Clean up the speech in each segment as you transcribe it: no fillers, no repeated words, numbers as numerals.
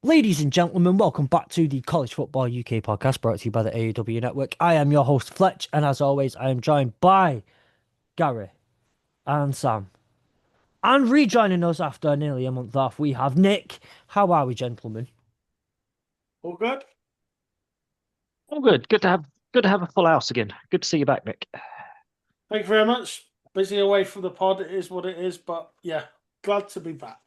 Ladies and gentlemen, welcome back to the College Football UK podcast brought to you by the AEW Network. I am your host, Fletch, and as always, I am joined by Gary and Sam. And rejoining us after nearly a month off, we have Nick. How are we, gentlemen? All good? Oh, good. Good to have a full house again. Good to see you back, Nick. Thank you very much. Busy away from the pod, it is what it is, but yeah, glad to be back.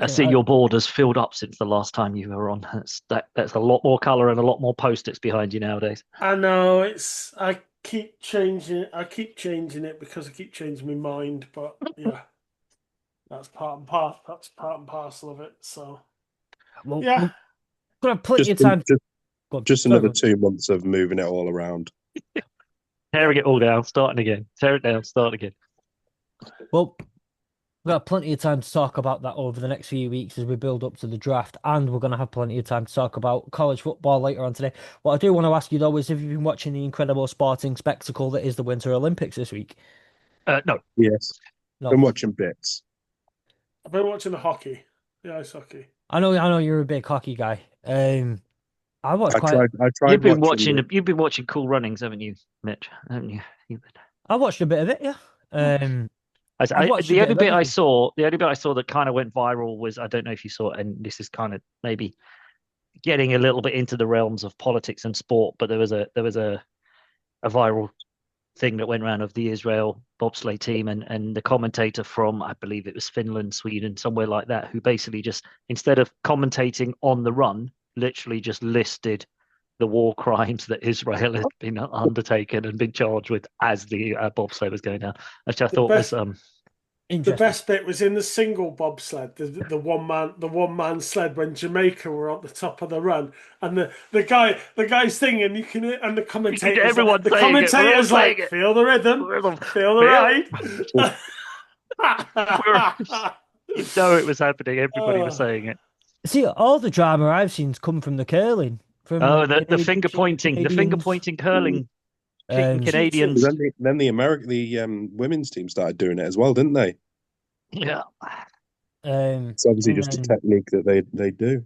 I see your board has filled up since the last time you were on. That's a lot more colour and a lot more post-its behind you nowadays. I know I keep changing it because I keep changing my mind, but yeah, that's part and parcel of it. So Well, yeah. we're going to have plenty Just, of time. just, Go on, just go another on. 2 months of moving it all around. Tearing it all down, starting again. Tear it down, start again. Well, we've got plenty of time to talk about that over the next few weeks as we build up to the draft, and we're going to have plenty of time to talk about college football later on today. What I do want to ask you though is, have you been watching the incredible sporting spectacle that is the Winter Olympics this week? No. Yes. No, Been watching bits. I've been watching the hockey, the ice hockey. I know you're a big hockey guy. I watched I quite, tried. I tried You've been watching. watching Cool Runnings, haven't you, Mitch? Haven't you? I watched a bit of it, yeah. I've watched a The bit only of bit I everything. saw, the only bit I saw that kind of went viral was, I don't know if you saw it, and this is kind of maybe getting a little bit into the realms of politics and sport, but there was a viral thing that went around of the Israel bobsleigh team, and the commentator from, I believe it was Finland, Sweden, somewhere like that, who basically just, instead of commentating on the run, literally just listed the war crimes that Israel had been undertaken and been charged with as the bobsleigh was going down, which I The thought was best the Interesting. best bit was in the single bobsled, the one man sled when Jamaica were at the top of the run, and the guy's singing. You can hear, and the commentators like everyone the saying it. We're all commentators saying like it. feel the rhythm, We're the feel the feel. ride. We're, you know it was happening. Everybody was Oh, saying it. See, all the drama I've seen's come from the curling, from Oh, the finger cheating pointing, the finger Canadians. pointing curling, cheating Um, cheating. Canadians. Then the women's team started doing it as well, didn't they? Yeah, It's obviously and just a then technique that they do.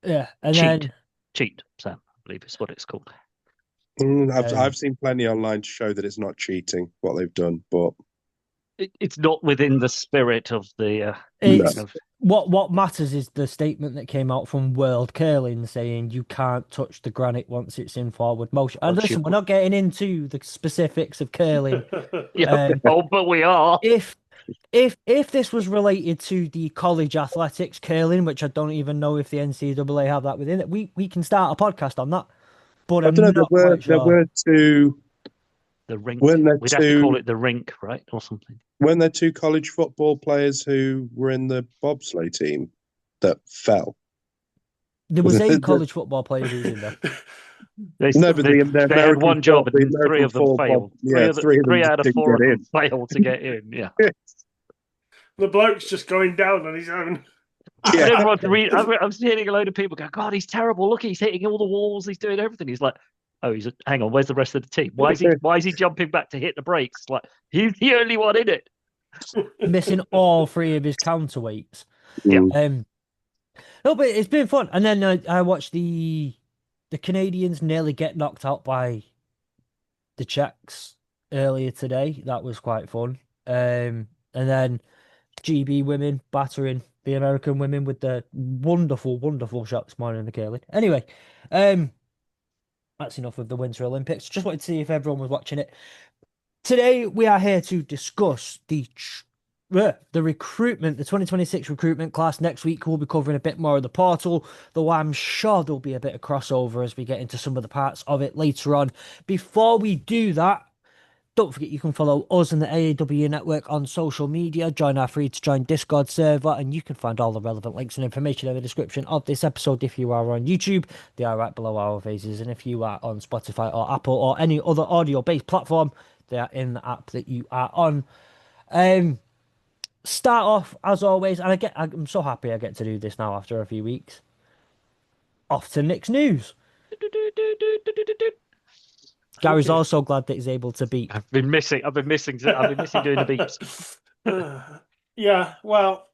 yeah, and cheat, then cheat. Sam, I believe is what it's called. I've um, seen plenty online to show that it's not cheating what they've done, but It's not within the spirit of the no. it's of. what matters is the statement that came out from World Curling saying you can't touch the granite once it's in forward motion. And Once you, listen, we're not getting into the specifics of curling. yeah. Um, Oh, but we are. if if this was related to the college athletics curling, which I don't even know if the NCAA have that within it, we can start a podcast on that. But I don't I'm know. not quite There sure. were two. The rink. Weren't there We'd have to call two? it the rink, right, or something. Weren't there two college football players who were in the bobsleigh team that fell? There was a college football player who was in there. They No, but the they had American one job, four, the and three American of them four bob, failed. yeah, three of them Three just out of didn't four get of them in. failed to get in. Yeah. The bloke's just going down on his own. And Yeah, everyone's I'm hearing a load of people go, God, he's terrible. Look, he's hitting all the walls. He's doing everything. He's like, oh, hang on. Where's the rest of the team? Why is he jumping back to hit the brakes? It's like, he's the only one in it. Missing all three of his counterweights. Yeah. Mm. Um, no, but it's been fun. And then I watched the Canadians nearly get knocked out by the Czechs earlier today. That was quite fun. And then GB women battering the American women with the wonderful, wonderful shot this morning in the curling. Anyway, um, that's enough of the Winter Olympics. Just wanted to see if everyone was watching it. Today we are here to discuss the recruitment, the 2026 recruitment class. Next week we'll be covering a bit more of the portal, though I'm sure there'll be a bit of crossover as we get into some of the parts of it later on. Before we do that, don't forget you can follow us and the AAW network on social media. Join our free to join Discord server, and you can find all the relevant links and information in the description of this episode if you are on YouTube. They are right below our faces. And if you are on Spotify or Apple or any other audio based platform, they are in the app that you are on. Um, Start off as always, and I'm so happy I get to do this now after a few weeks. Off to Nick's news. Gary's Okay. also glad that he's able to beep. I've been missing doing the beeps. Yeah, well,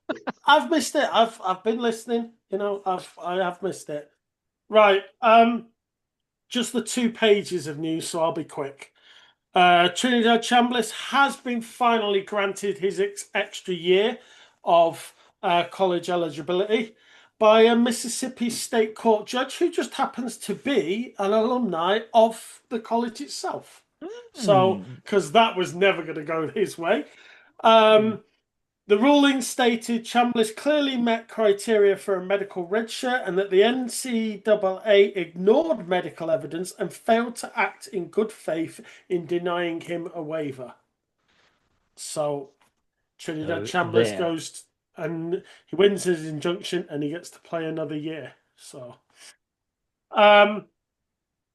I've missed it. I've been listening. I have missed it. Right. Just the 2 pages of news, so I'll be quick. Trinidad Chambliss has been finally granted his extra year of college eligibility by a Mississippi State Court judge who just happens to be an alumni of the college itself. So, Hmm. because that was never going to go his way. Hmm. The ruling stated Chambliss clearly met criteria for a medical redshirt and that the NCAA ignored medical evidence and failed to act in good faith in denying him a waiver. So Trinidad So Chambliss there. goes and he wins his injunction and he gets to play another year. So, um,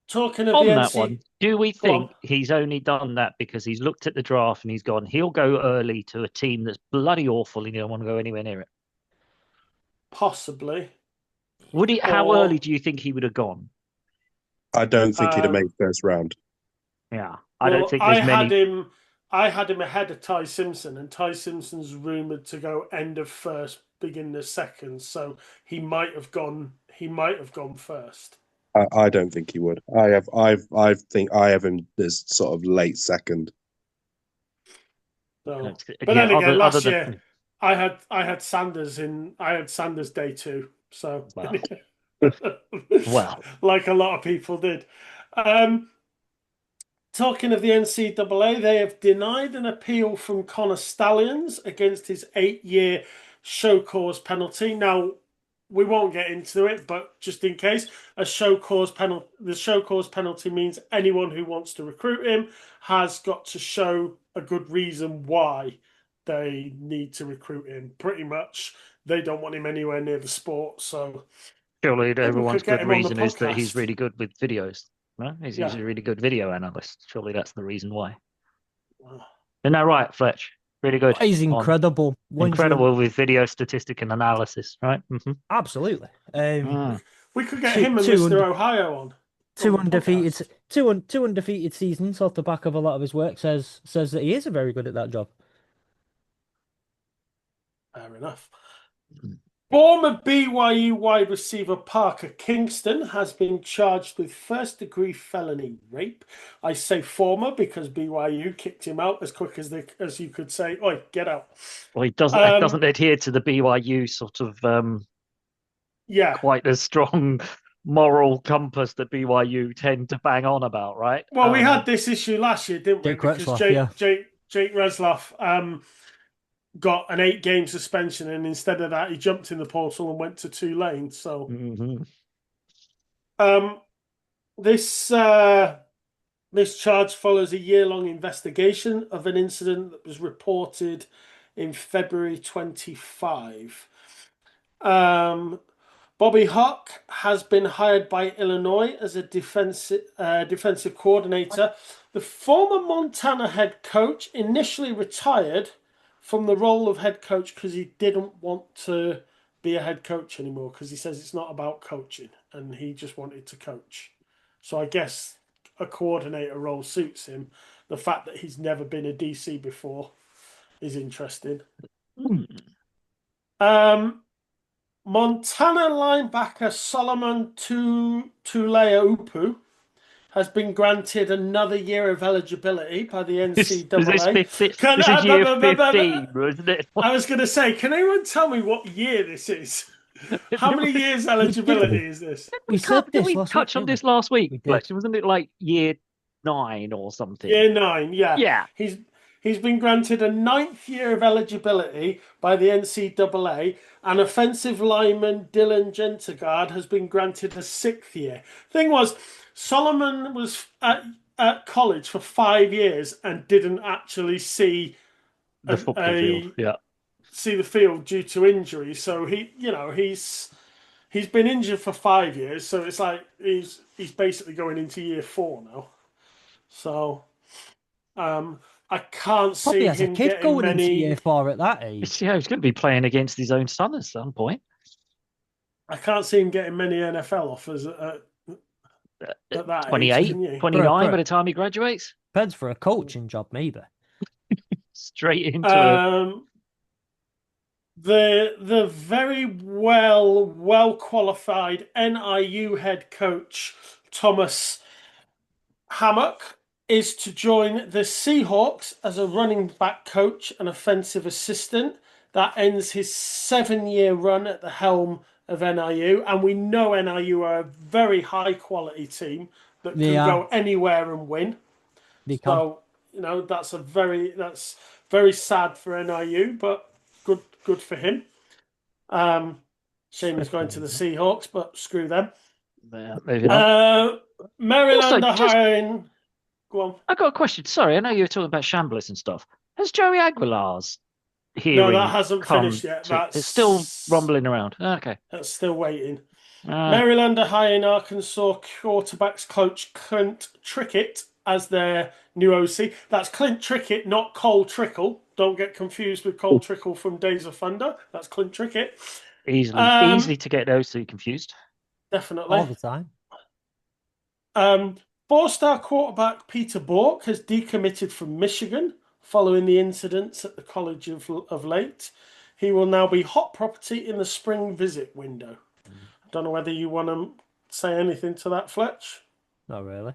talking of the On that one, NC, do we go on, think he's only done that because he's looked at the draft and he's gone, he'll go early to a team that's bloody awful and he don't want to go anywhere near it? possibly, Would he? How early or do you think he would have gone? I don't think he'd have um, made first round. Yeah, I don't well, think there's many. I had him ahead of Ty Simpson, and Ty Simpson's rumored to go end of first, beginning of second. So he might have gone. He might have gone first. I don't think he would. I think I have him as sort of late second. So, That's- but Yeah, then again, other last than year I had Sanders in. I had Sanders day two. So, well, well, like a lot of people did. Um, Talking of the NCAA, they have denied an appeal from Connor Stallions against his 8-year show cause penalty. Now, we won't get into it, but just in case, a show cause penalty, the show cause penalty means anyone who wants to recruit him has got to show a good reason why they need to recruit him. Pretty much, they don't want him anywhere near the sport. So surely I think we everyone's could get good him on the reason is that he's podcast. really good with videos. No, he's Yeah. a really good video analyst. Surely that's the reason why. Isn't that right, Fletch? Really good He's on incredible. incredible with video statistic and analysis, right? Absolutely. We could get Two him and two Mr. und, Ohio on two the podcast. undefeated two undefeated seasons off the back of a lot of his work says that he is very good at that job. Fair enough. Former BYU wide receiver Parker Kingston has been charged with first-degree felony rape. I say former because BYU kicked him out as quick as you could say, "Oi, get out." Well, he doesn't adhere to the BYU sort of Yeah. quite as strong moral compass that BYU tend to bang on about, right? Well, we had this issue last year, didn't we? Jake Because Retzlaff, yeah. Jake Resloff got an 8-game suspension, and instead of that, he jumped in the portal and went to Tulane. So, this this charge follows a year-long investigation of an incident that was reported in February 25. Bobby Hawk has been hired by Illinois as a defensive coordinator. The former Montana head coach initially retired from the role of head coach because he didn't want to be a head coach anymore because he says it's not about coaching and he just wanted to coach. So I guess a coordinator role suits him. The fact that he's never been a DC before is interesting. Montana linebacker Solomon Tuleaupu has been granted another year of eligibility by the Is this NCAA. 50? This is year 15, isn't it? I was going to say, can anyone tell me what year this is? How many years eligibility is this? We said Did this we last touch week, on didn't this last week, we? We did. Fletch? Wasn't it like year 9 or something? Year 9, yeah. Yeah. He's been granted a 9th year of eligibility by the NCAA, and offensive lineman Dylan Gentegard has been granted a 6th year. Thing was, Solomon was at college for 5 years and didn't actually see The football field, yeah. see the field due to injury. So he's been injured for 5 years. So it's like he's basically going into year 4 now. So, I can't Probably see has a him kid getting going into many. year 4 at that age. Yeah, he's going to be playing against his own son at some point. I can't see him getting many NFL offers at that 28, age, can you? 29 by the time he graduates. Depends for a coaching job, maybe. Straight into a The very well qualified NIU head coach Thomas Hammock is to join the Seahawks as a running back coach and offensive assistant. That ends his 7-year run at the helm of NIU, and we know NIU are a very high quality team that They can are. go anywhere and win. They can. So, that's very sad for NIU, but good for him. Shame he's going to the Seahawks, but screw them. Yeah, moving on. Also, Maryland are hiring. Go on. I got a question. Sorry, I know you were talking about Shambliss and stuff. Has Joey Aguilar's No, that hearing hasn't finished come yet. to? It's still rumbling around. Okay. That's still waiting. Ah, Maryland are hiring Arkansas quarterbacks coach Clint Trickett as their new OC. That's Clint Trickett, not Cole Trickle. Don't get confused with Cole Trickle from Days of Thunder. That's Clint Trickett. easily to get those two confused. All Definitely. the time. Four-star quarterback Peter Bork has decommitted from Michigan following the incidents at the college of late. He will now be hot property in the spring visit window. I don't know whether you want to say anything to that, Fletch. Not really.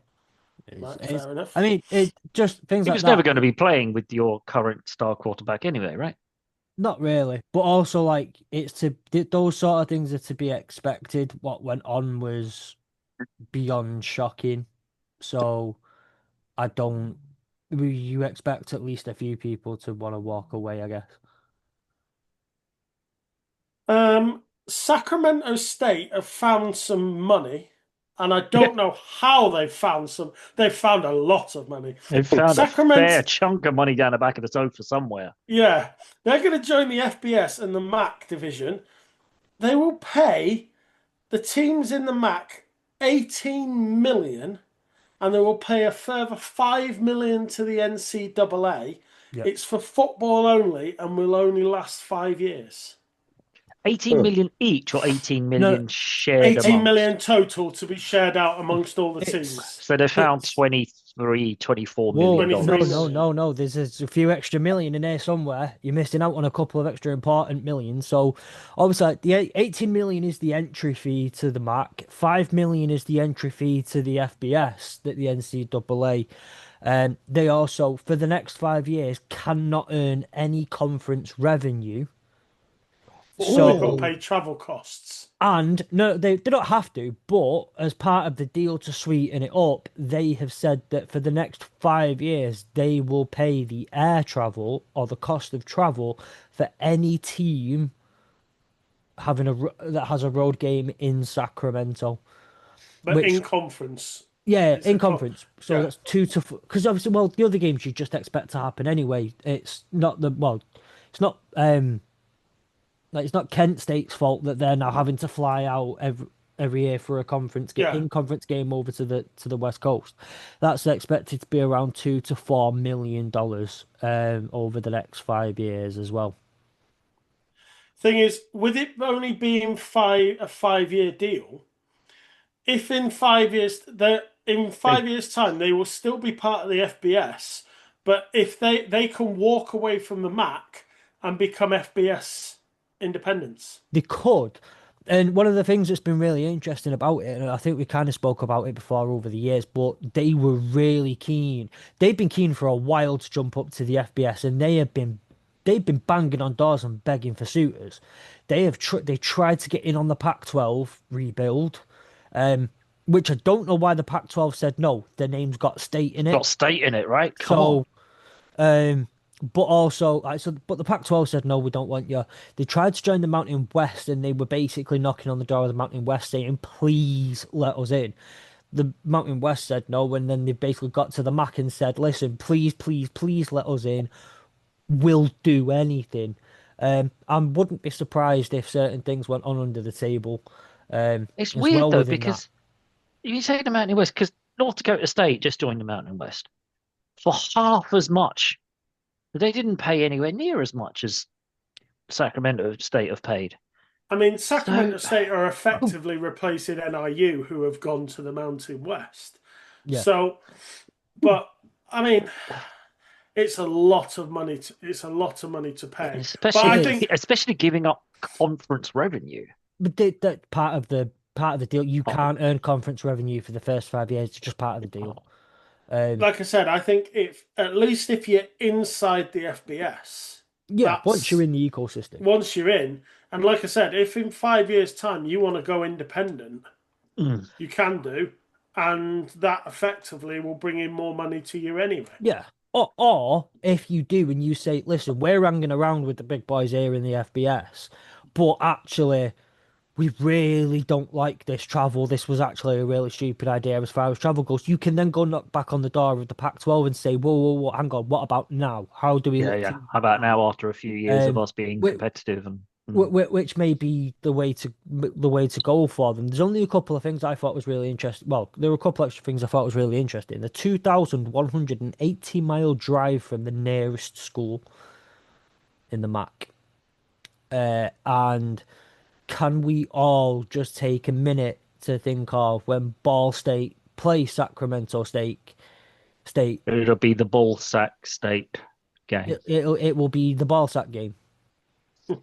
Right, fair enough. I mean, it just things He like was never that. going to be playing with your current star quarterback anyway, right? Not really, but also like those sort of things are to be expected. What went on was beyond shocking. So I don't. You expect at least a few people to want to walk away, I guess. Sacramento State have found some money, and I don't know how they've found some. They've found a lot of money. They've found a Sacramento, fair chunk of money down the back of the sofa somewhere. yeah, they're going to join the FBS and the MAC division. They will pay the teams in the MAC 18 million, and they will pay a further 5 million to the NCAA. Yep. It's for football only and will only last 5 years. 18 million each or 18 No, million shared 18 amongst? million total to be shared out amongst all the it's teams. So they found it's 23, 24 Whoa, million no, 23 dollars. no, million. no, no. There's a few extra million in there somewhere. You're missing out on a couple of extra important millions. So, obviously, the 18 million is the entry fee to the MAC. 5 million is the entry fee to the FBS that the NCAA. They also, for the next 5 years, cannot earn any conference revenue. But they've got to So, pay travel costs. and no, they don't have to, but as part of the deal to sweeten it up, they have said that for the next 5 years, they will pay the air travel or the cost of travel for any team that has a road game in Sacramento. But Which, in conference, yeah, it's in a conference. So yeah, that's because obviously, well, the other games you just expect to happen anyway. It's not like it's not Kent State's fault that they're now having to fly out every year for a yeah. in conference game over to the West Coast. That's expected to be around $2 to $4 million over the next 5 years as well. Thing is, with it only being a 5-year deal, if in They 5 years' time they will still be part of the FBS, but if they can walk away from the MAC and become FBS independents. They could. And one of the things that's been really interesting about it, and I think we kind of spoke about it before over the years, but they were really keen. They've been keen for a while to jump up to the FBS, and they've been banging on doors and begging for suitors. They tried to get in on the Pac-12 rebuild, which I don't know why the Pac-12 said no. Their name's got state in it, got state in it, right? Come on. so but also, but the Pac-12 said no, we don't want you. They tried to join the Mountain West, and they were basically knocking on the door of the Mountain West, saying, "Please let us in." The Mountain West said no, and then they basically got to the MAC and said, "Listen, please, please, please let us in. We'll do anything." I wouldn't be surprised if certain things went on under the table, It's as weird well though, within that. because you say the Mountain West, because North Dakota State just joined the Mountain West for half as much. They didn't pay anywhere near as much as Sacramento State have paid. I mean, So, Sacramento State are effectively replacing NIU, who have gone to the Mountain West. Yeah, So, but I mean, it's a lot of money. It's a lot of money to pay. But Especially, I think especially giving up conference revenue. But that part of the deal. You Oh, can't earn conference revenue for the first 5 years. It's just part of the deal. like I said, I think if at least if you're inside the FBS, Yeah, once you're that's in the ecosystem. once you're in. And like I said, if in 5 years' time you want to go independent, mm. you can do, and that effectively will bring in more money to you anyway. Yeah. Or if you do and you say, listen, we're hanging around with the big boys here in the FBS, but actually we really don't like this travel. This was actually a really stupid idea as far as travel goes. You can then go knock back on the door of the Pac-12 and say, whoa, whoa, whoa, hang on, what about now? How do we Yeah, look yeah. to How about now, after a few years of um, us being which, competitive and which may be the way to go for them. There's only a couple of things I thought was really interesting. Well, there were a couple extra things I thought was really interesting. The 2,180-mile drive from the nearest school in the MAC. And can we all just take a minute to think of when Ball State play Sacramento State? it'll be the ball sack state game. It will be the ball sack game. The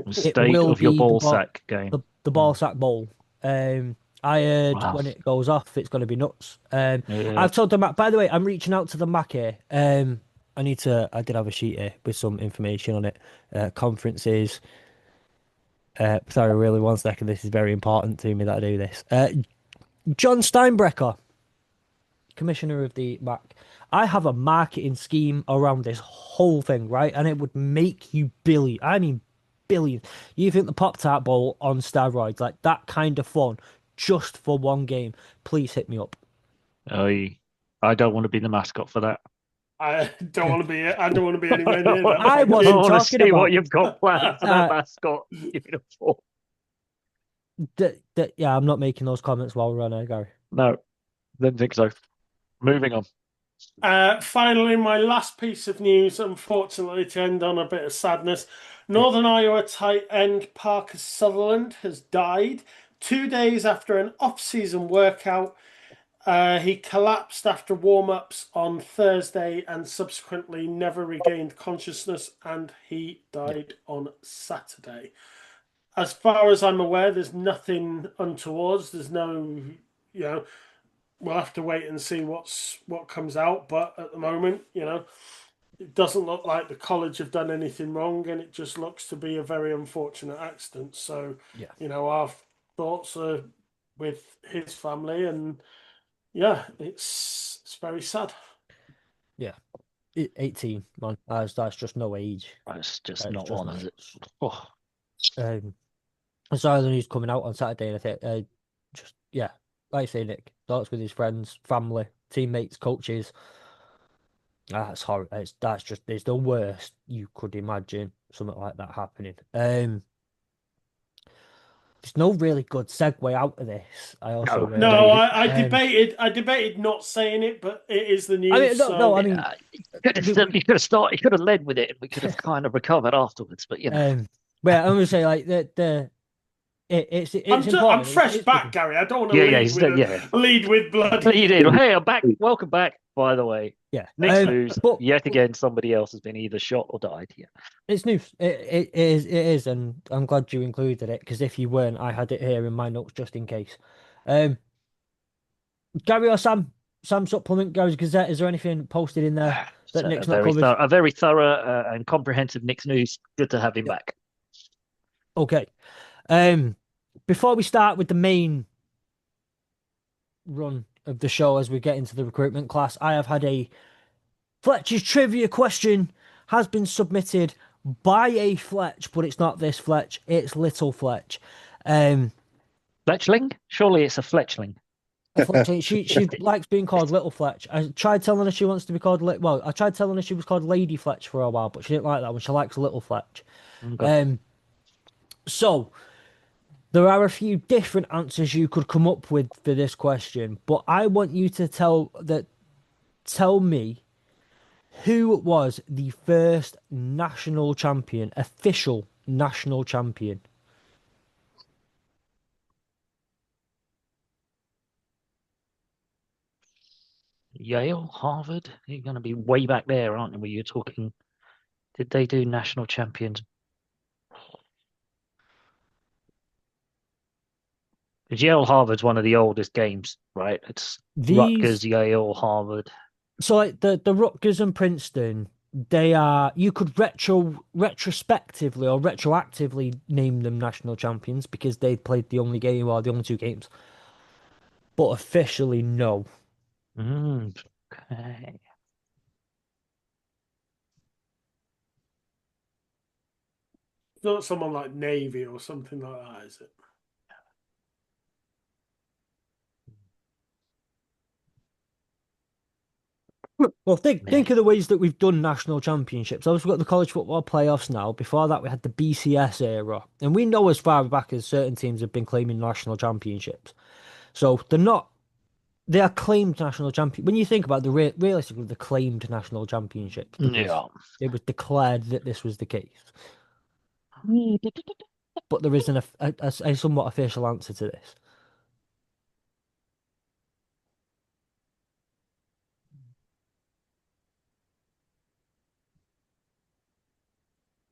It state will of your be the ball ball sack game. the ball sack bowl. I heard Wow. when it goes off, it's going to be nuts. Yeah. I've told them. By the way, I'm reaching out to the Mac here. I need to. I did have a sheet here with some information on it. Conferences. Sorry, really, 1 second. This is very important to me that I do this. John Steinbrecher, commissioner of the MAC. I have a marketing scheme around this whole thing, right? And it would make you billion. I mean, billion. You think the Pop Tart Bowl on steroids, like that kind of fun, just for one game? Please hit me up. I don't want to be the mascot for that. I don't want to be. I don't want to be I anywhere near that. I Thank wasn't you. want to talking see what about. you've got planned for that Uh, mascot uniform. yeah, I'm not making those comments while we're on air, Gary. No, didn't think so. Moving on. Finally, my last piece of news, unfortunately, to end on a bit of sadness. Northern Iowa tight end Parker Sutherland has died 2 days after an off-season workout. He collapsed after warm-ups on Thursday and subsequently never regained consciousness, and he died on Saturday. As far as I'm aware, there's nothing untoward. There's no, we'll have to wait and see what comes out. But at the moment, it doesn't look like the college have done anything wrong, and it just looks to be a very unfortunate accident. So, Yeah. our thoughts are with his family, and yeah, it's very sad. Yeah. 18, man. That's just no age. That's just That is not just on, not. is it? Oh, I saw the news coming out on Saturday, and I think, just yeah, like you say, Nick, thoughts with his friends, family, teammates, coaches. That's horrible. That's just it's the worst you could imagine something like that happening. There's no really good segue out of this. I also no, realized. No, I debated not saying it, but it is the I news. mean, no. I mean, you could have started. You could have led with it, and we could have kind of recovered afterwards. But well, I'm gonna say like it's I'm important. fresh It's back, good. Gary. I don't want to yeah, lead with bloody. You did. Hey, I'm back. Welcome back. By the way, Yeah. next news. But Yet again, somebody else has been either shot or died. Yeah. it's news. It is, and I'm glad you included it because if you weren't, I had it here in my notes just in case. Gary or Sam supplement, Gary's Gazette. Is there anything posted in there that So Nick's not covered? a very thorough and comprehensive Nick's news. Good to have him back. Okay. Before we start with the main run of the show as we get into the recruitment class, I have had a Fletch's trivia question has been submitted by a Fletch, but it's not this Fletch, it's little Fletch. Fletchling? Surely it's a Fletchling. She likes being called Little Fletch. I tried telling her she wants to be called I tried telling her she was called Lady Fletch for a while, but she didn't like that one. She likes Little Fletch. Okay. So there are a few different answers you could come up with for this question, but I want you to tell me who was the first national champion, official national champion. Yale, Harvard. You're going to be way back there, aren't you? Where you're talking. Did they do national champions? Because Yale, Harvard's one of the oldest games, right? It's Rutgers, These, Yale, Harvard. so like the Rutgers and Princeton, they are, you could retrospectively or retroactively name them national champions because they played the only game or the only two games. But officially, no. Okay. It's not someone like Navy or something like that, is it? Well, think Yeah. of the ways that we've done national championships. Obviously, we've got the college football playoffs now. Before that, we had the BCS era, and we know as far back as certain teams have been claiming national championships. So they're not. They are claimed national champion. When you think about realistically, the claimed national championships because Yeah. it was declared that this was the case. But there isn't a somewhat official answer to this.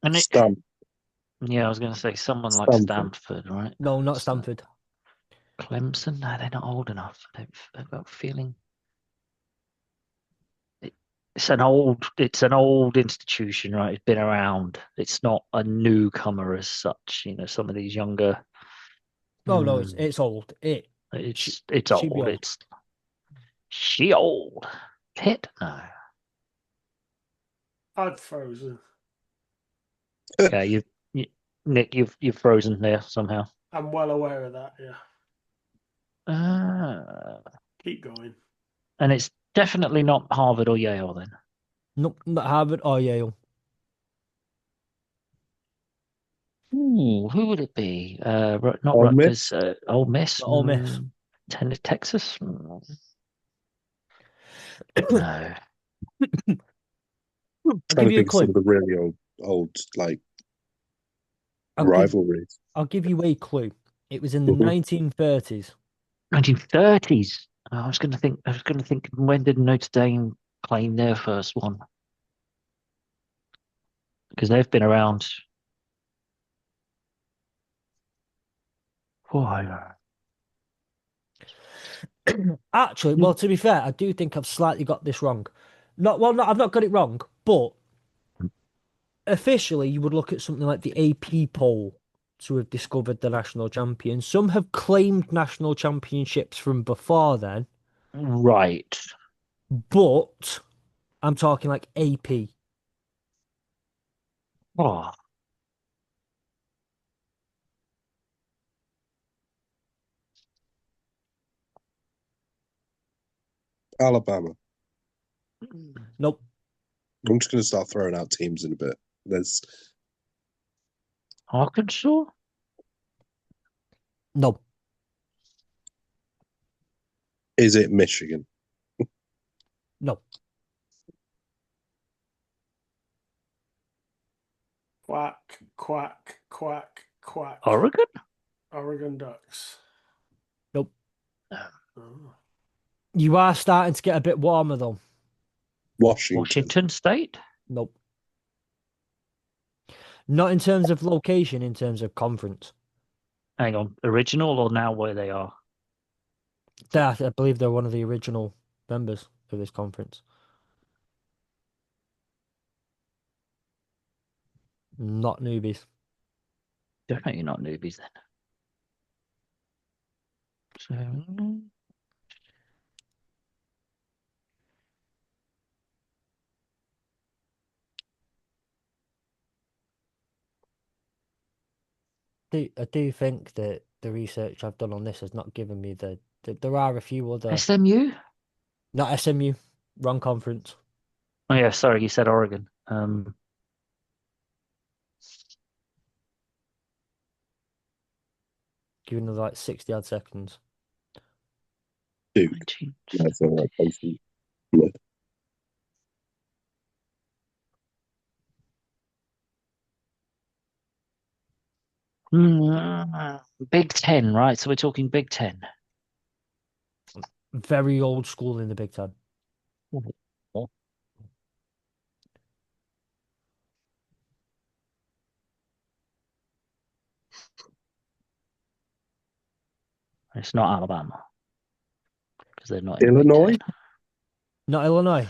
And it, Stamp, yeah, I was going to say someone like Stanford. Stanford, right? No, not So, Stanford. Clemson? No, they're not old enough. I've got a feeling it's an old institution, right? It's been around. It's not a newcomer as such. Some of these younger. Oh no, Hmm, it's old. She, it's she be old. old. It's she old. Pitt? No. I'd frozen. Yeah, you Nick, you've frozen there somehow. I'm well aware of that. Yeah. Uh, Keep going. and it's definitely not Harvard or Yale then. Nope, not Harvard or Yale. Ooh, who would it be? Not Ole Rutgers. Miss. Ole Miss. Ole Miss. Texas. No. I'll Trying give to you a think of some clue. of the really old like I'll give rivalries. I'll give you a clue. It was in the Mhm. 1930s. 1930s. I was going to think. I was going to think. When did Notre Dame claim their first one? Because they've been around. Why? Actually, well, to be fair, I do think I've slightly got this wrong. Not well, not I've not got it wrong, but officially, you would look at something like the AP poll to have discovered the national champion. Some have claimed national championships from before then, Right. but I'm talking like AP. Oh, Alabama. Nope, I'm just going to start throwing out teams in a bit. There's Arkansas. nope, is it Michigan? nope. Quack, quack, quack, quack. Oregon. Oregon Ducks. Nope. Oh. You are starting to get a bit warmer though. Washington. Washington State. Nope. Not in terms of location, in terms of conference. Hang on. Original or now where they are? I believe they're one of the original members of this conference. Not newbies. Definitely not newbies then. So I do think that the research I've done on this has not given me there are a few other. SMU. Not SMU, wrong conference. Oh yeah, sorry, you said Oregon. Giving another like 60 odd seconds. Duke. 19. That's all right. Conference. Yeah. Big Ten, right? So we're talking Big Ten. Very old school in the Big Ten. It's not Alabama because they're not in the Big Illinois? Ten. Not Illinois.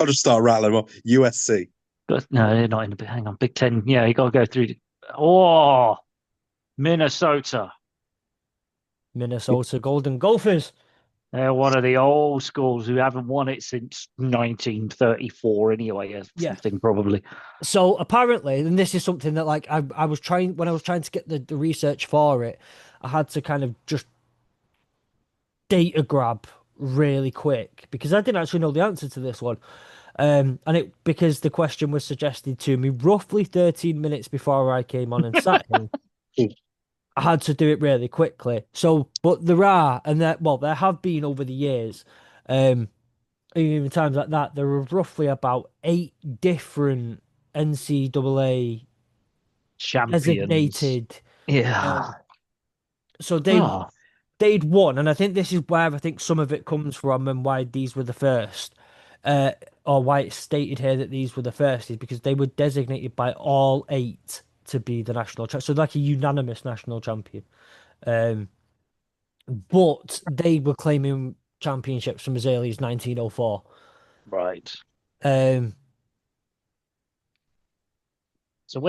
I'll just start rattling them off. USC. But no, they're not in the Big. Hang on, Big Ten. Yeah, you got to go through. Oh, Minnesota. Minnesota Golden Gophers. They're one of the old schools who haven't won it since 1934 anyway, or Yeah. something probably. So apparently, and this is something that like I was trying when I was trying to get the research for it, I had to kind of just data grab really quick because I didn't actually know the answer to this one. And it because the question was suggested to me roughly 13 minutes before I came on and sat here. I had to do it really quickly. So, but there are, and there have been over the years, even times like that, there are roughly about 8 different NCAA Champions. designated. Yeah. So Oh, they'd won, and I think this is where I think some of it comes from and why these were the first, or why it's stated here that these were the first is because they were designated by all 8 to be the national champion, so like a unanimous national champion. But they were claiming championships from as early as 1904. right. Um, So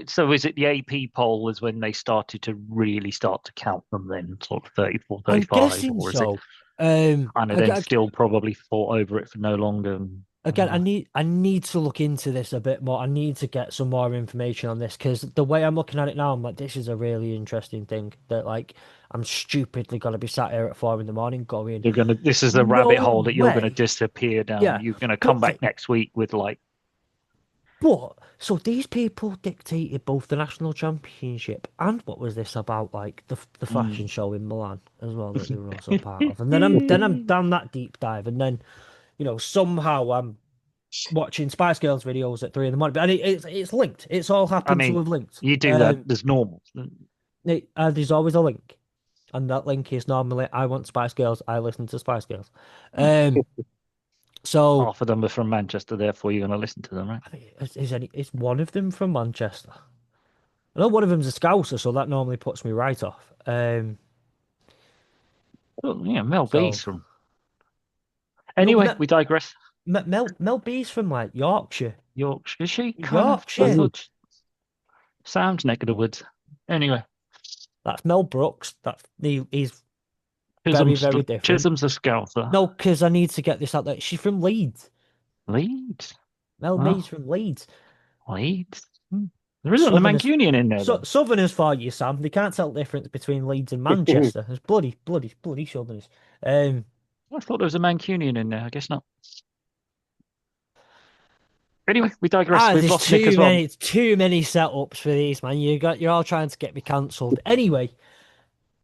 so is it the AP poll was when they started to really start to count them then, sort of 34, I'm 35, guessing or is so. it kind of then still probably fought over it for no longer? Again, I need to look into this a bit more. I need to get some more information on this because the way I'm looking at it now, I'm like, this is a really interesting thing that like I'm stupidly gonna be sat here at 4 a.m. going, this is the rabbit no hole that you're gonna way. disappear down. Yeah. You're gonna come But back next week with like, But so these people dictated both the national championship and what was this about, like the fashion show in Milan as well that they were also part of. And then I'm down that deep dive, and then somehow I'm watching Spice Girls videos at 3 a.m. And it's linked. It's all I happened to mean, have linked. you do that. There's normal. There's always a link, and that link is normally I want Spice Girls. I listen to Spice Girls. So Half of them are from Manchester, therefore you're going to listen to them, right? I mean, is one of them from Manchester? I know one of them's a Scouser, so that normally puts me right off. Well, yeah, Mel So B's from. Anyway, we digress. Mel B's from like Yorkshire. Yorkshire, is she kind Yorkshire. of? I thought Sam's neck of the woods. Anyway, That's Mel Brooks. He's Chisholm's, very different. Chisholm's a Scouser. No, because I need to get this out there. She's from Leeds. Leeds. Mel B's from Leeds. Leeds. There isn't a Mancunian in there. Southerners for you, Sam. They can't tell the difference between Leeds and Manchester. It's bloody Southerners. I thought there was a Mancunian in there. I guess not. Anyway, we digress. We've lost Nick as well. It's too many setups for these, man. You're all trying to get me cancelled. Anyway,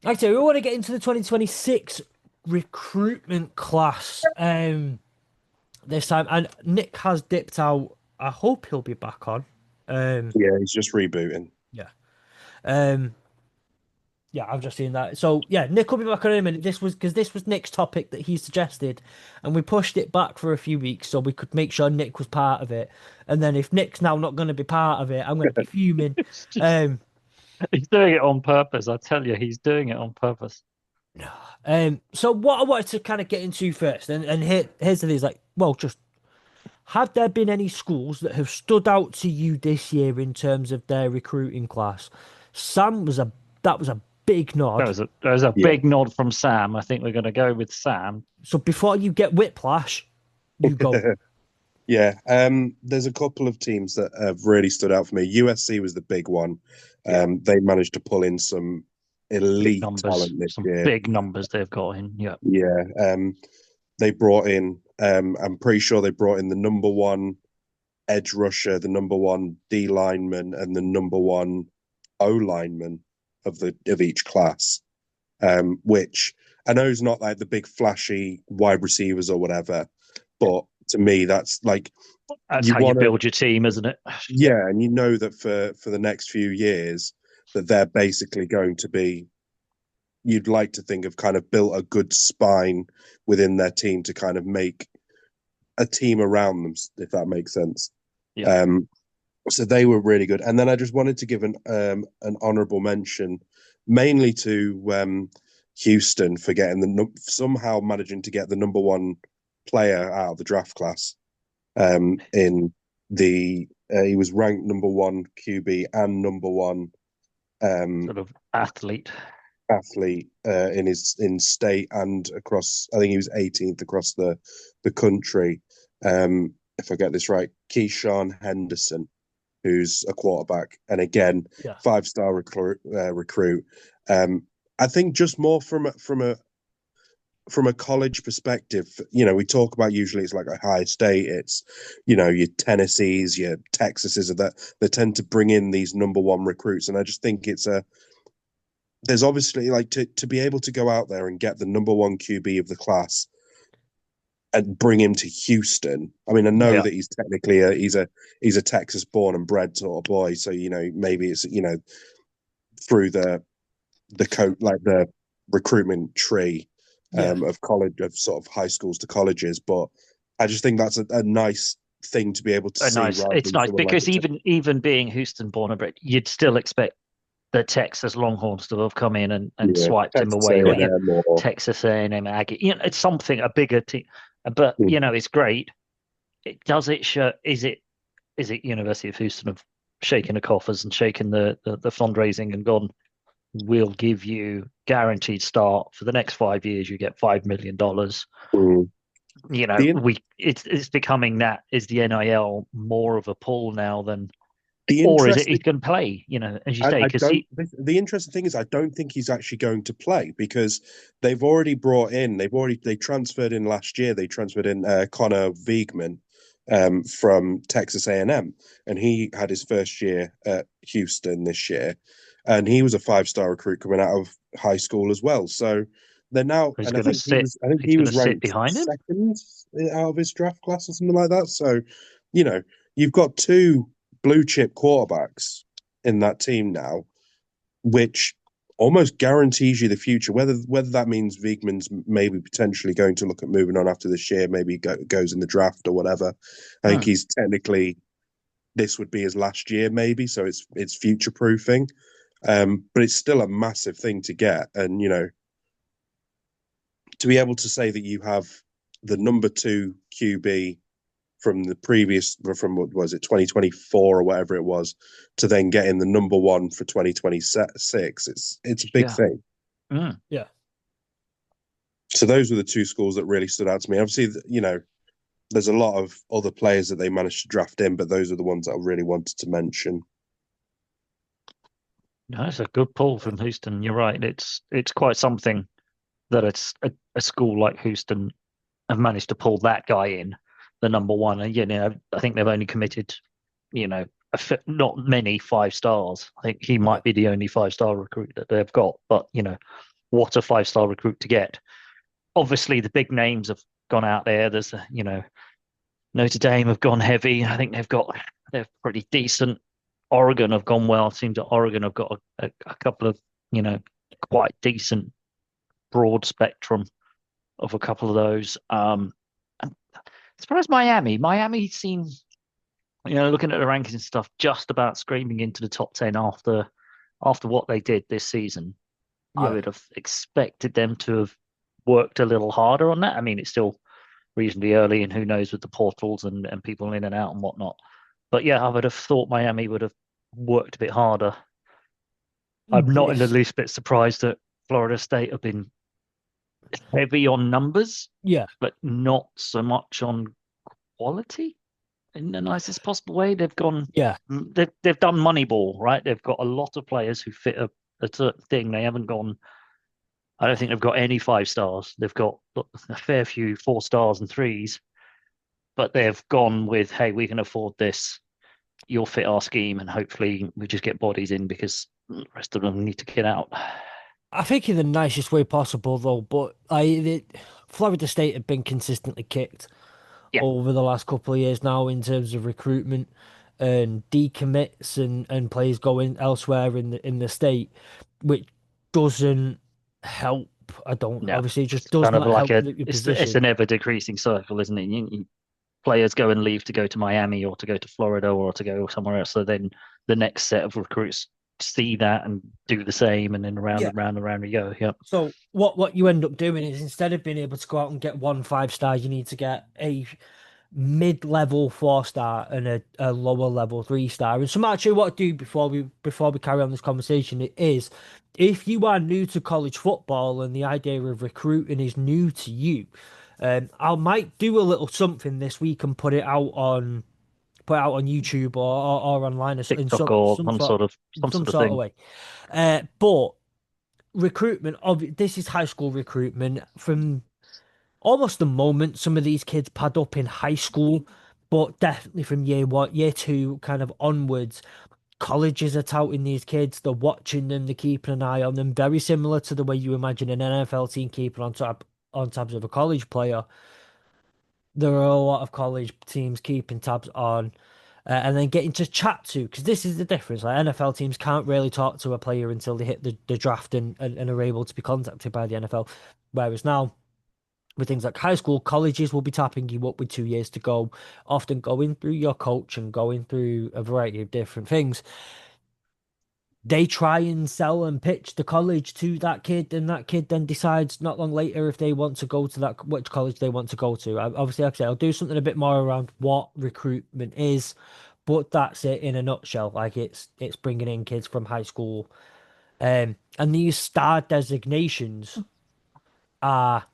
like I say, we want to get into the 2026 recruitment class this time, and Nick has dipped out. I hope he'll be back on. Yeah, he's just rebooting. Yeah. Yeah, I've just seen that. So yeah, Nick will be back on in a minute. This was Nick's topic that he suggested, and we pushed it back for a few weeks so we could make sure Nick was part of it. And then if Nick's now not going to be part of it, I'm going to be fuming. He's doing it on purpose. I tell you, he's doing it on purpose. So what I wanted to kind of get into first, and here's the thing: is like, well, just have there been any schools that have stood out to you this year in terms of their recruiting class? Sam was a big nod. That was a big nod from Sam. I think we're going to go with Sam. So before you get whiplash, you go. Yeah, there's a couple of teams that have really stood out for me. USC was the big one. They managed to pull in some elite talent this year. Big numbers they've got in. Yeah. Yeah. They brought in, I'm pretty sure they brought in the number 1 edge rusher, the number 1 D lineman, and the number 1 O lineman of each class. Which I know is not like the big flashy wide receivers or whatever, but to me that's like that's how you build your team, isn't it? Yeah, and you know that for the next few years that they're basically going to be you'd like to think have kind of built a good spine within their team to kind of make a team around them, if that makes sense. Yeah. So they were really good. And then I just wanted to give an honourable mention, mainly to Houston for getting somehow managing to get the number one player out of the draft class. In the he was ranked number one QB and number one sort of athlete in state and across. I think he was 18th across the country. If I get this right, Keyshawn Henderson, who's a quarterback, and again, Yeah. 5-star recruit. I think just more from a college perspective, we talk about usually it's like a high state. It's, your Tennessees, your Texases, that they tend to bring in these number one recruits, and I just think there's obviously like to be able to go out there and get the number one QB of the class and bring him to Houston. I mean, I know that he's technically he's a Texas born and bred sort of boy, so maybe it's through the recruitment tree of college, of sort of high schools to colleges, but I just think that's a nice thing to be able to see. It's nice because even being Houston born and bred, you'd still expect the Texas Longhorns to have come in and swiped him away, like Texas A&M Aggie. It's something, a bigger team, but it's great. Does it show? Is it University of Houston have shaken the coffers and shaken the fundraising and gone, we'll give you guaranteed start for the next 5 years. You get $5 million. It's becoming that is the NIL more of a pull now than. Or is it he's going to play? As you say, because the interesting thing is, I don't think he's actually going to play because they've already they transferred in last year. They transferred in Connor Weigman from Texas A&M, and he had his first year at Houston this year, and he was a 5-star recruit coming out of high school as well. So they're now, he's and going to sit. I think he was ranked behind him, second out of his draft class or something like that. So, you've got two blue chip quarterbacks in that team now, which almost guarantees you the future. Whether that means Weigman's maybe potentially going to look at moving on after this year, maybe goes in the draft or whatever. I think he's technically, this would be his last year, maybe. So it's future proofing, but it's still a massive thing to get, and to be able to say that you have the number 2 QB from what was it, 2024 or whatever it was, to then getting the number 1 for 2026. It's a big thing. Yeah. So those were the 2 schools that really stood out to me. Obviously, there's a lot of other players that they managed to draft in, but those are the ones that I really wanted to mention. No, it's a good pull from Houston. You're right. It's quite something that it's a school like Houston have managed to pull that guy in, the number 1. And, I think they've only committed, not many 5 stars. I think he might be the only 5-star recruit that they've got. But, what a 5-star recruit to get. Obviously, the big names have gone out there. There's, Notre Dame have gone heavy. I think they're pretty decent. Oregon have gone well. It seems that Oregon have got a couple of, quite decent broad spectrum of a couple of those. As far as Miami seems, looking at the rankings and stuff, just about screaming into the top 10 after what they did this season. I would have expected them to have worked a little harder on that. I mean, it's still reasonably early, and who knows with the portals and people in and out and whatnot. But yeah, I would have thought Miami would have worked a bit harder. I'm not in the least bit surprised that Florida State have been heavy on numbers, but not so much on quality in the nicest possible way. They've gone, they've done Moneyball, right? They've got a lot of players who fit a certain thing. They haven't gone. I don't think they've got any 5 stars. They've got a fair few 4 stars and 3s, but they've gone with, hey, we can afford this. You'll fit our scheme, and hopefully we just get bodies in because the rest of them need to get out. I think in the nicest way possible, though. But Florida State have been consistently kicked over the last couple of years now in terms of recruitment and decommits and players going elsewhere in the state, which doesn't help. I don't. Yeah, Obviously, it just it's does kind of not like help a your it's position. an ever decreasing circle, isn't it? Players go and leave to go to Miami or to go to Florida or to go somewhere else. So then the next set of recruits see that and do the same, and then around Yeah. and round and round we go. Yep. So what you end up doing is instead of being able to go out and get one 5-star, you need to get a mid-level 4-star and a lower level 3-star. And so actually what I do before we carry on this conversation is if you are new to college football and the idea of recruiting is new to you, I might do a little something this week and put it out on YouTube or online in TikTok some or some sort some some sort of sort of thing. way. But recruitment of this is high school recruitment from almost the moment some of these kids pad up in high school, but definitely from year two, kind of onwards. Colleges are touting these kids, they're watching them, they're keeping an eye on them, very similar to the way you imagine an NFL team keeping on tabs of a college player. There are a lot of college teams keeping tabs on and then getting to chat to, because this is the difference. Like NFL teams can't really talk to a player until they hit the draft and are able to be contacted by the NFL. Whereas now, with things like high school, colleges will be tapping you up with 2 years to go, often going through your coach and going through a variety of different things. They try and sell and pitch the college to that kid, and that kid then decides not long later if they want to go to that which college they want to go to. Obviously, like I say, I'll do something a bit more around what recruitment is, but that's it in a nutshell. Like it's bringing in kids from high school, and these star designations are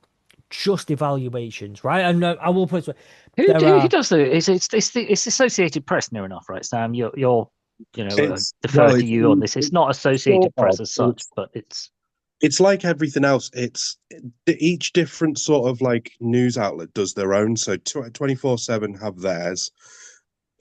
just evaluations, right? And I will put it this way, there Who are, does the? It's Associated Press near enough, right, Sam? Defer Well, to you on this. It's not sort Associated Press of. as such, but it's It's like everything else. It's each different sort of like news outlet does their own. So 24/7 have theirs.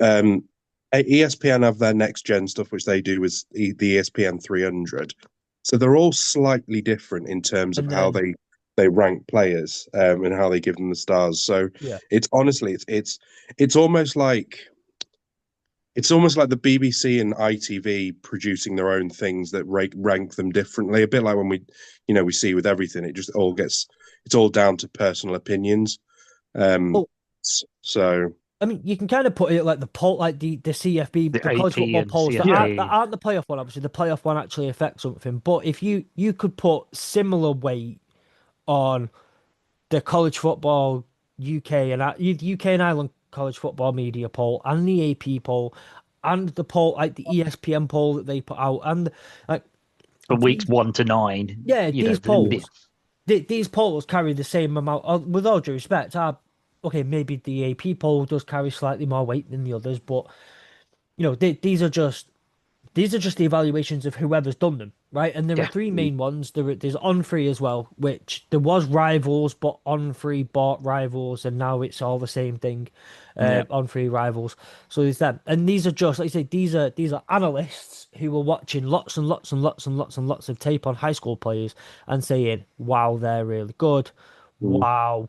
Um, ESPN have their next gen stuff, which they do with the ESPN 300. So they're all slightly different in terms of and how then they rank players and how they give them the stars. So yeah, it's honestly it's almost like the BBC and ITV producing their own things that rank them differently. A bit like when we see with everything, it's all down to personal opinions. Um, well, so I mean, you can kind of put it like the poll, like the CFB, the the college AP football and polls yeah, that CFP. aren't the playoff one. Obviously, the playoff one actually affects something. But if you could put similar weight on the college football UK and UK and Ireland college football media poll and the AP poll and the poll like the ESPN poll that they put out and like For weeks these 1 to 9, yeah these polls these polls carry the same amount with all due respect. Okay, maybe the AP poll does carry slightly more weight than the others, but these are just the evaluations of whoever's done them, right? And there are yeah, three main ones. There's on free as well, which there was rivals, but on free bought rivals, and now it's all the same thing. yeah, On free rivals. So there's them, and these are just like I say, these are analysts who are watching lots and lots and lots and lots and lots of tape on high school players and saying, "Wow, they're really good. mm, Wow,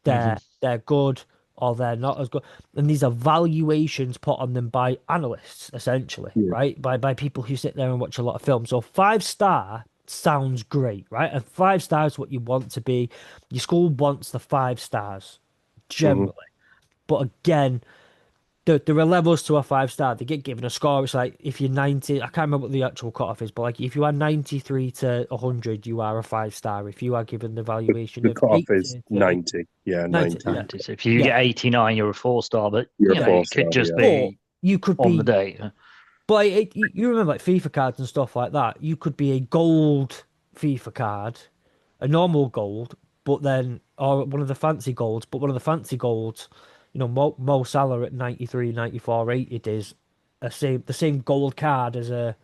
hmm they're good or they're not as good." And these are valuations put on them by analysts, essentially, yeah, right? By people who sit there and watch a lot of films. So 5-star sounds great, right? And 5 stars what you want to be. Your school wants the 5 stars mhm. generally. But again, there are levels to a 5-star. They get given a score. It's like if you're 90, I can't remember what the actual cutoff is, but like if you are 93 to 100, you are a 5-star. If you are given the valuation The of cutoff is 80 to 90. Yeah, 90, yeah, 90. 90. So if you yeah, get 89, you're a 4 star, but You're a yeah. four it could star. just Yeah, But be you could on the be, day. but you remember like FIFA cards and stuff like that. You could be a gold FIFA card, a normal gold, but then, or one of the fancy golds, but one of the fancy golds, Mo Salah at 93, 94 rated is the same gold card as a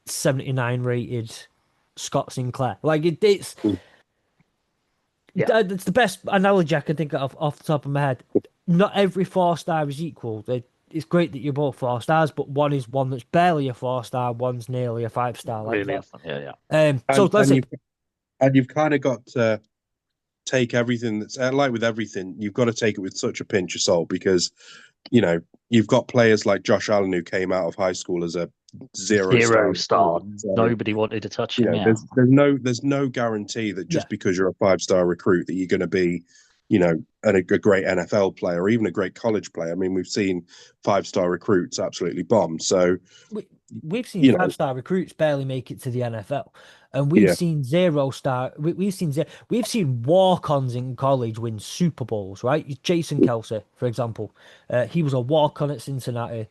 79 rated Scott Sinclair. Like mm, Yeah, it's the best analogy I can think of off the top of my head. Not every 4-star is equal. It's great that you're both 4 stars, but one is one that's barely a 4-star, one's nearly a 5-star, like really that. often. Yeah, yeah. So and let's say, you've kind of got to take everything that's like with everything. You've got to take it with such a pinch of salt because you know you've got players like Josh Allen who came out of high school as a zero Zero star star. recruit. So, Nobody wanted to touch you him. know, Yeah. there's no guarantee that Yeah. just because you're a 5-star recruit that you're going to be, you know, a great NFL player or even a great college player. I mean, we've seen 5-star recruits absolutely bomb. So, We've seen you know, 5-star recruits barely make it to the NFL, and we've yeah, seen 0-star. We've seen walk-ons in college win Super Bowls, right? Jason Kelsey, for example, he was a walk-on at Cincinnati,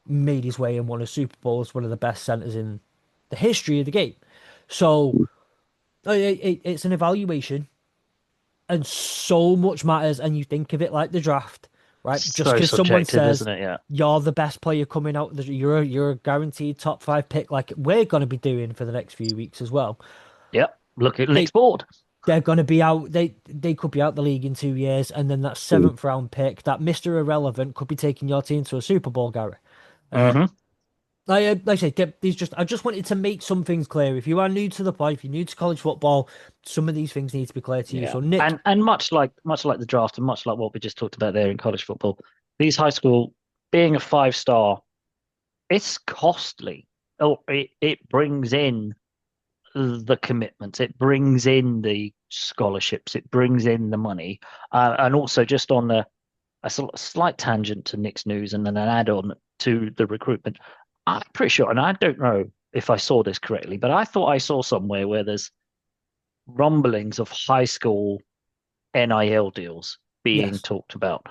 made his way and won a Super Bowl as one of the best centers in the history of the game. So it's an evaluation, and so much matters. And you think of it like the draft, right? Just So because someone subjective, says isn't it? Yeah. you're the best player coming out, you're a guaranteed top 5 pick, like we're going to be doing for the next few weeks as well. Yep. Look at They Nick's board. they're going to be out. They could be out the league in 2 years, and then that seventh round pick, that Mister Irrelevant, could be taking your team to a Super Bowl, Gary. Uh, Hmm. like I say, I just wanted to make some things clear. If you are new to the play, if you're new to college football, some of these things need to be clear to you. Yeah. So, Nick, And much like the draft and much like what we just talked about there in college football, these high school being a 5-star, it's costly. Oh, it brings in the commitments, it brings in the scholarships, it brings in the money, and also just on a slight tangent to Nick's news and then an add-on to the recruitment. I'm pretty sure, and I don't know if I saw this correctly, but I thought I saw somewhere where there's rumblings of high school NIL deals being yes, talked about,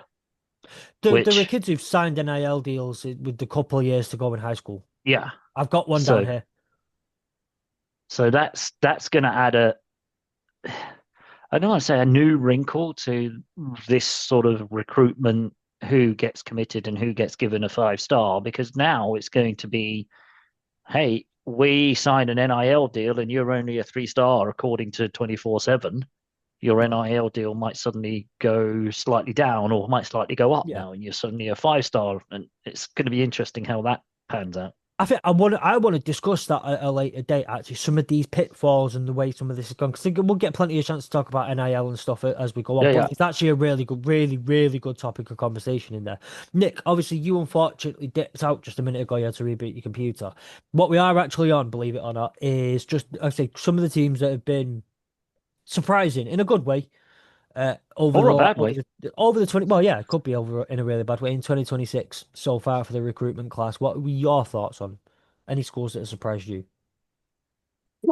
there are which, kids who've signed NIL deals with a couple of years to go in high school. yeah, I've got one down so here. that's going to add I don't want to say a new wrinkle to this sort of recruitment, who gets committed and who gets given a 5-star, because now it's going to be, hey, we signed an NIL deal and you're only a 3-star according to 24/7. Your NIL deal might suddenly go slightly down or might slightly go up Yeah. now, and you're suddenly a 5-star. And it's going to be interesting how that pans out. I think I want to discuss that at a later date. Actually, some of these pitfalls and the way some of this has gone. Because we'll get plenty of chance to talk about NIL and stuff as we go on. Yeah, But yeah. it's actually a really good, really, really good topic of conversation in there. Nick, obviously, you unfortunately dipped out just a minute ago. You had to reboot your computer. What we are actually on, believe it or not, is just I say some of the teams that have been surprising in a good way. Over Or the a bad over way. the 20, well, yeah, it could be over in a really bad way in 2026 so far for the recruitment class. What were your thoughts on any schools that have surprised you?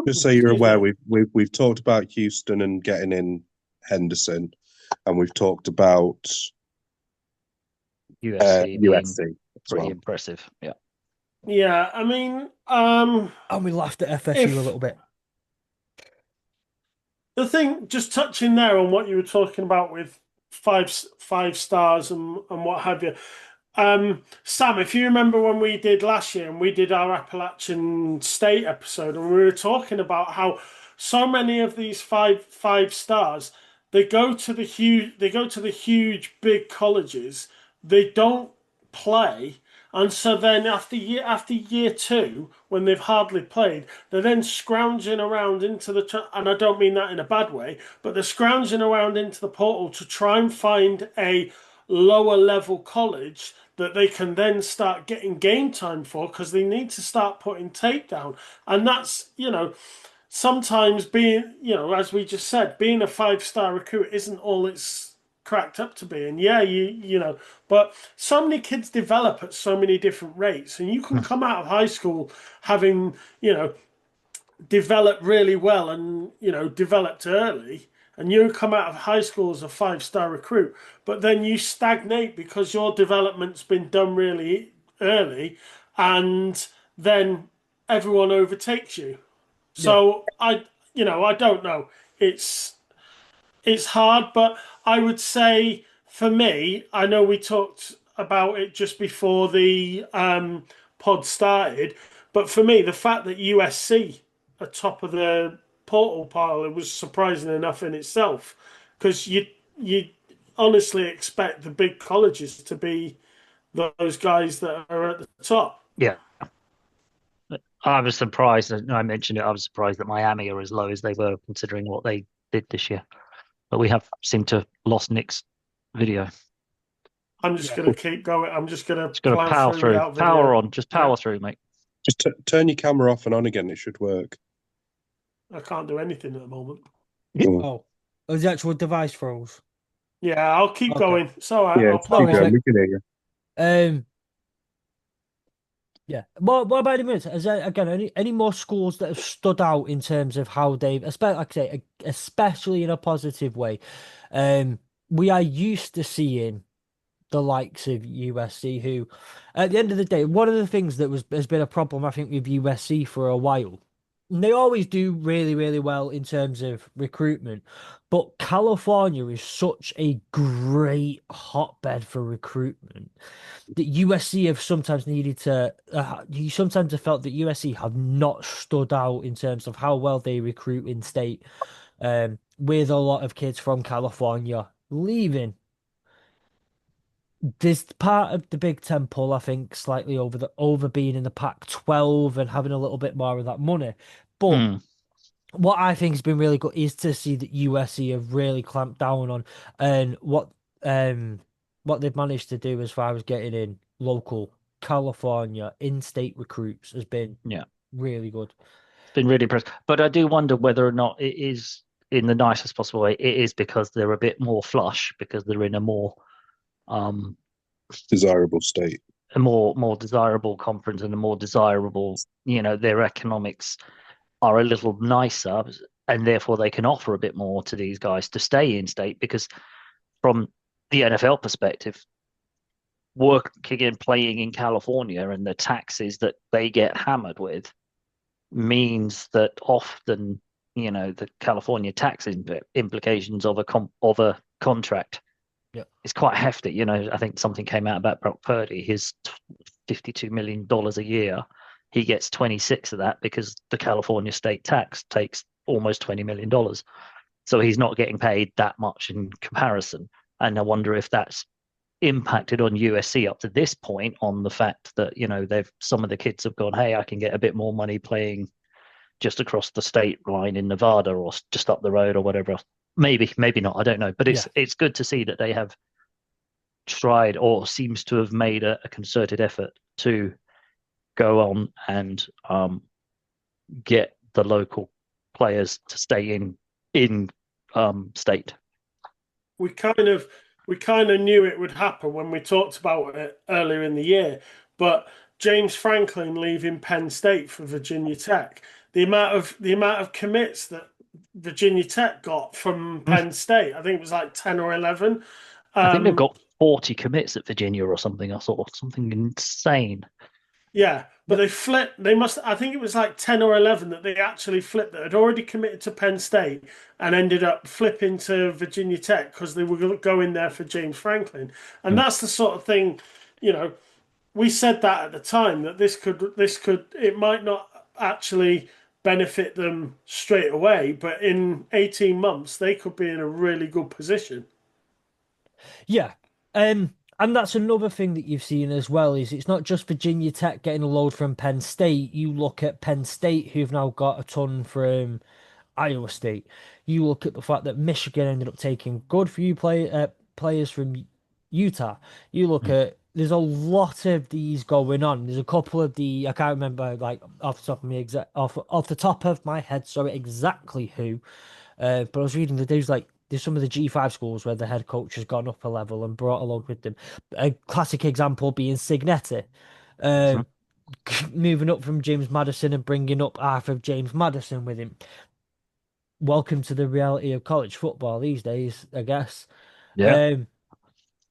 just so you're Excuse aware, me. we've talked about Houston and getting in Henderson, and we've talked about USC being USC as pretty well. impressive. Yeah. Yeah, I mean, And we laughed at FSU a if little bit. the thing, just touching there on what you were talking about with five stars and what have you. Sam, if you remember when we did last year and we did our Appalachian State episode, and we were talking about how so many of these five stars, they go to the huge big colleges, they don't play, and so then after year two, when they've hardly played, they're then scrounging around into and I don't mean that in a bad way, but they're scrounging around into the portal to try and find a lower level college that they can then start getting game time for, because they need to start putting tape down. And that's, sometimes being, as we just said, being a 5-star recruit isn't all it's cracked up to be. And yeah, but so many kids develop at so many different rates, and you can come out of high school having, developed really well and, developed early. And you come out of high school as a 5-star recruit, but then you stagnate because your development's been done really early, and then everyone overtakes you. Yeah, So I don't know. It's hard, but I would say for me, I know we talked about it just before the pod started, but for me, the fact that USC are top of the portal pile, it was surprising enough in itself, because you honestly expect the big colleges to be those guys that are at the top. Yeah. I was surprised, and I mentioned it, I was surprised that Miami are as low as they were considering what they did this year. But we have seemed to lost Nick's video. I'm just yeah. going to keep going. I'm just going to Just got to plow power through through. without Power video. on. Just Yeah. power through, mate. Just turn your camera off and on again. It should work. I can't do anything at the moment. Oh, the actual device froze. Yeah, I'll keep Okay. going. It's all right. Yeah, I'll keep play worries, on. going. We can hear you. Yeah. What about any minutes? Is there, again, any more schools that have stood out in terms of how they've, especially like I say, especially in a positive way? We are used to seeing the likes of USC, who, at the end of the day, one of the things that has been a problem, I think, with USC for a while. And they always do really, really well in terms of recruitment, but California is such a great hotbed for recruitment that USC have sometimes needed to. You sometimes have felt that USC have not stood out in terms of how well they recruit in state, with a lot of kids from California leaving. There's part of the Big Ten pull, I think, slightly over being in the Pac-12 and having a little bit more of that money. But Mm. what I think has been really good is to see that USC have really clamped down on and what they've managed to do as far as getting in local California in-state recruits has been Yeah, really good. it's been really impressive. But I do wonder whether or not it is, in the nicest possible way, it is because they're a bit more flush, because they're in a more Desirable state. a more desirable conference and a more desirable, their economics are a little nicer, and therefore they can offer a bit more to these guys to stay in state, because from the NFL perspective, working and playing in California and the taxes that they get hammered with means that often, the California tax implications of a contract is quite hefty. I think something came out about Brock Purdy, his $52 million a year. He gets 26 of that because the California state tax takes almost $20 million. So he's not getting paid that much in comparison. And I wonder if that's impacted on USC up to this point, on the fact that, some of the kids have gone, hey, I can get a bit more money playing just across the state line in Nevada or just up the road or whatever else. Maybe not. I don't know. But it's good to see that they have tried, or seems to have made a concerted effort to go on and get the local players to stay in state. We kind of knew it would happen when we talked about it earlier in the year, but James Franklin leaving Penn State for Virginia Tech, the amount of commits that Virginia Tech got from Penn State, I think it was like 10 or 11. I think they've got 40 commits at Virginia or something. I saw something insane. Yeah, but they flipped. I think it was like 10 or 11 that they actually flipped, that had already committed to Penn State and ended up flipping to Virginia Tech because they were going there for James Franklin. And that's the sort of thing, we said that at the time, that it might not actually benefit them straight away, but in 18 months, they could be in a really good position. Yeah. And that's another thing that you've seen as well, is it's not just Virginia Tech getting a load from Penn State. You look at Penn State, who've now got a ton from Iowa State. You look at the fact that Michigan ended up taking good for you players from Utah. You look at, there's a lot of these going on. There's a couple of I can't remember like off the top of me off the top of my head, sorry, exactly who. But I was reading that there's some of the G5 schools where the head coach has gone up a level and brought along with them. A classic example being Signetti, moving up from James Madison and bringing up half of James Madison with him. Welcome to the reality of college football these days, I guess. Yeah.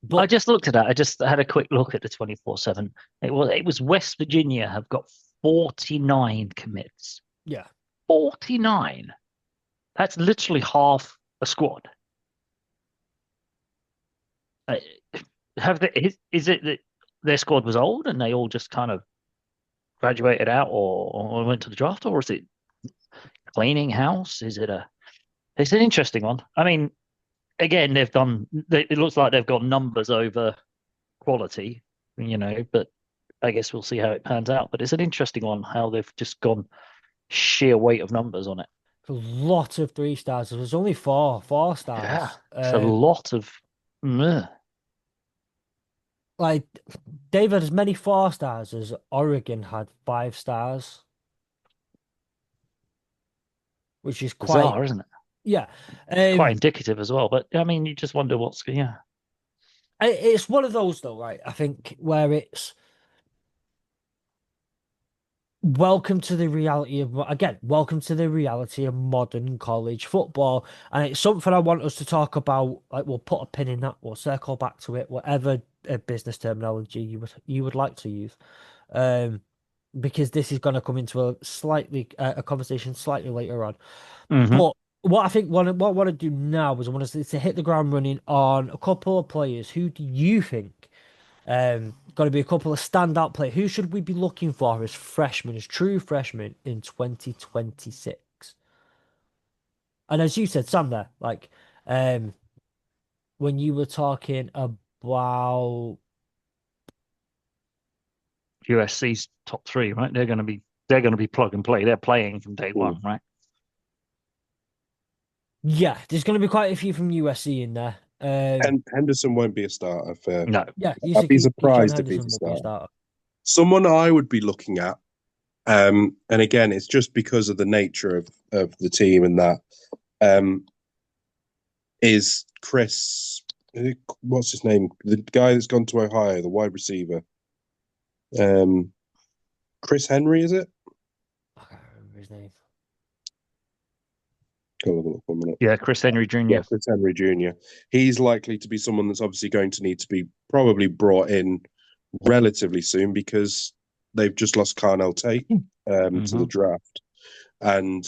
But I just looked at that. I just had a quick look at the 24/7. It was West Virginia have got 49 commits. yeah, 49. That's literally half a squad. Is it that their squad was old and they all just kind of graduated out or went to the draft, or is it cleaning house? It's an interesting one. I mean, again, it looks like they've got numbers over quality, but I guess we'll see how it pans out. But it's an interesting one, how they've just gone sheer weight of numbers on it. a lot of 3 stars. There's only four stars. Yeah, it's a lot of. Meh. like they've had as many 4 stars as Oregon had 5 stars, which is quite Bizarre, isn't it? yeah. Quite Um, indicative as well. But I mean, you just wonder what's yeah. it's one of those though, right? I think where it's welcome to the reality of again, welcome to the reality of modern college football, and it's something I want us to talk about. Like we'll put a pin in that, we'll circle back to it, whatever business terminology you would like to use, um, because this is going to come into a conversation slightly later on. Hmm. But what I want to do now is I want us to hit the ground running on a couple of players. Who do you think? Got to be a couple of standout players. Who should we be looking for as freshmen, as true freshmen in 2026? And as you said, Sam, there, like, um, when you were talking about, USC's top three, right? They're going to be plug and play. They're playing from day one, right? yeah, there's going to be quite a few from USC in there. And Henderson won't be a starter for. No. Yeah, you I'd said be Keyshawn surprised if he's a Henderson will be a starter. starter. Someone I would be looking at, and again, it's just because of the nature of the team and that, um, is Chris. What's his name? The guy that's gone to Ohio, the wide receiver. Um, Chris Henry, is it? I can't remember his name. Go have a look 1 minute. Yeah, Chris Henry Yeah, Jr. Chris Henry Jr. He's likely to be someone that's obviously going to need to be probably brought in relatively soon because they've just lost Carnell Tate to the Hmm. draft. And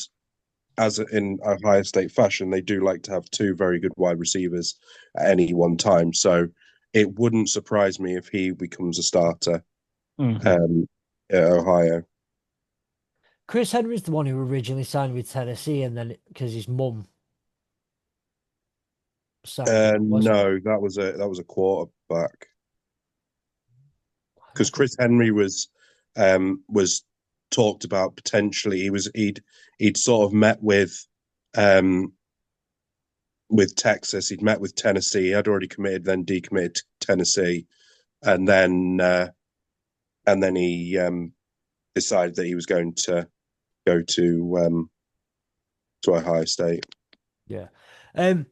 as in Ohio State fashion, they do like to have two very good wide receivers at any one time. So it wouldn't surprise me if he becomes a starter Hmm. um, at Ohio. Chris Henry's the one who originally signed with Tennessee, and then because his mum signed with him, wasn't it? No, that was a quarterback I because think. Chris Henry was talked about potentially. He'd sort of met with Texas. He'd met with Tennessee. He had already committed, then decommitted to Tennessee, and then he decided that he was going to go to Ohio State. Yeah. Um,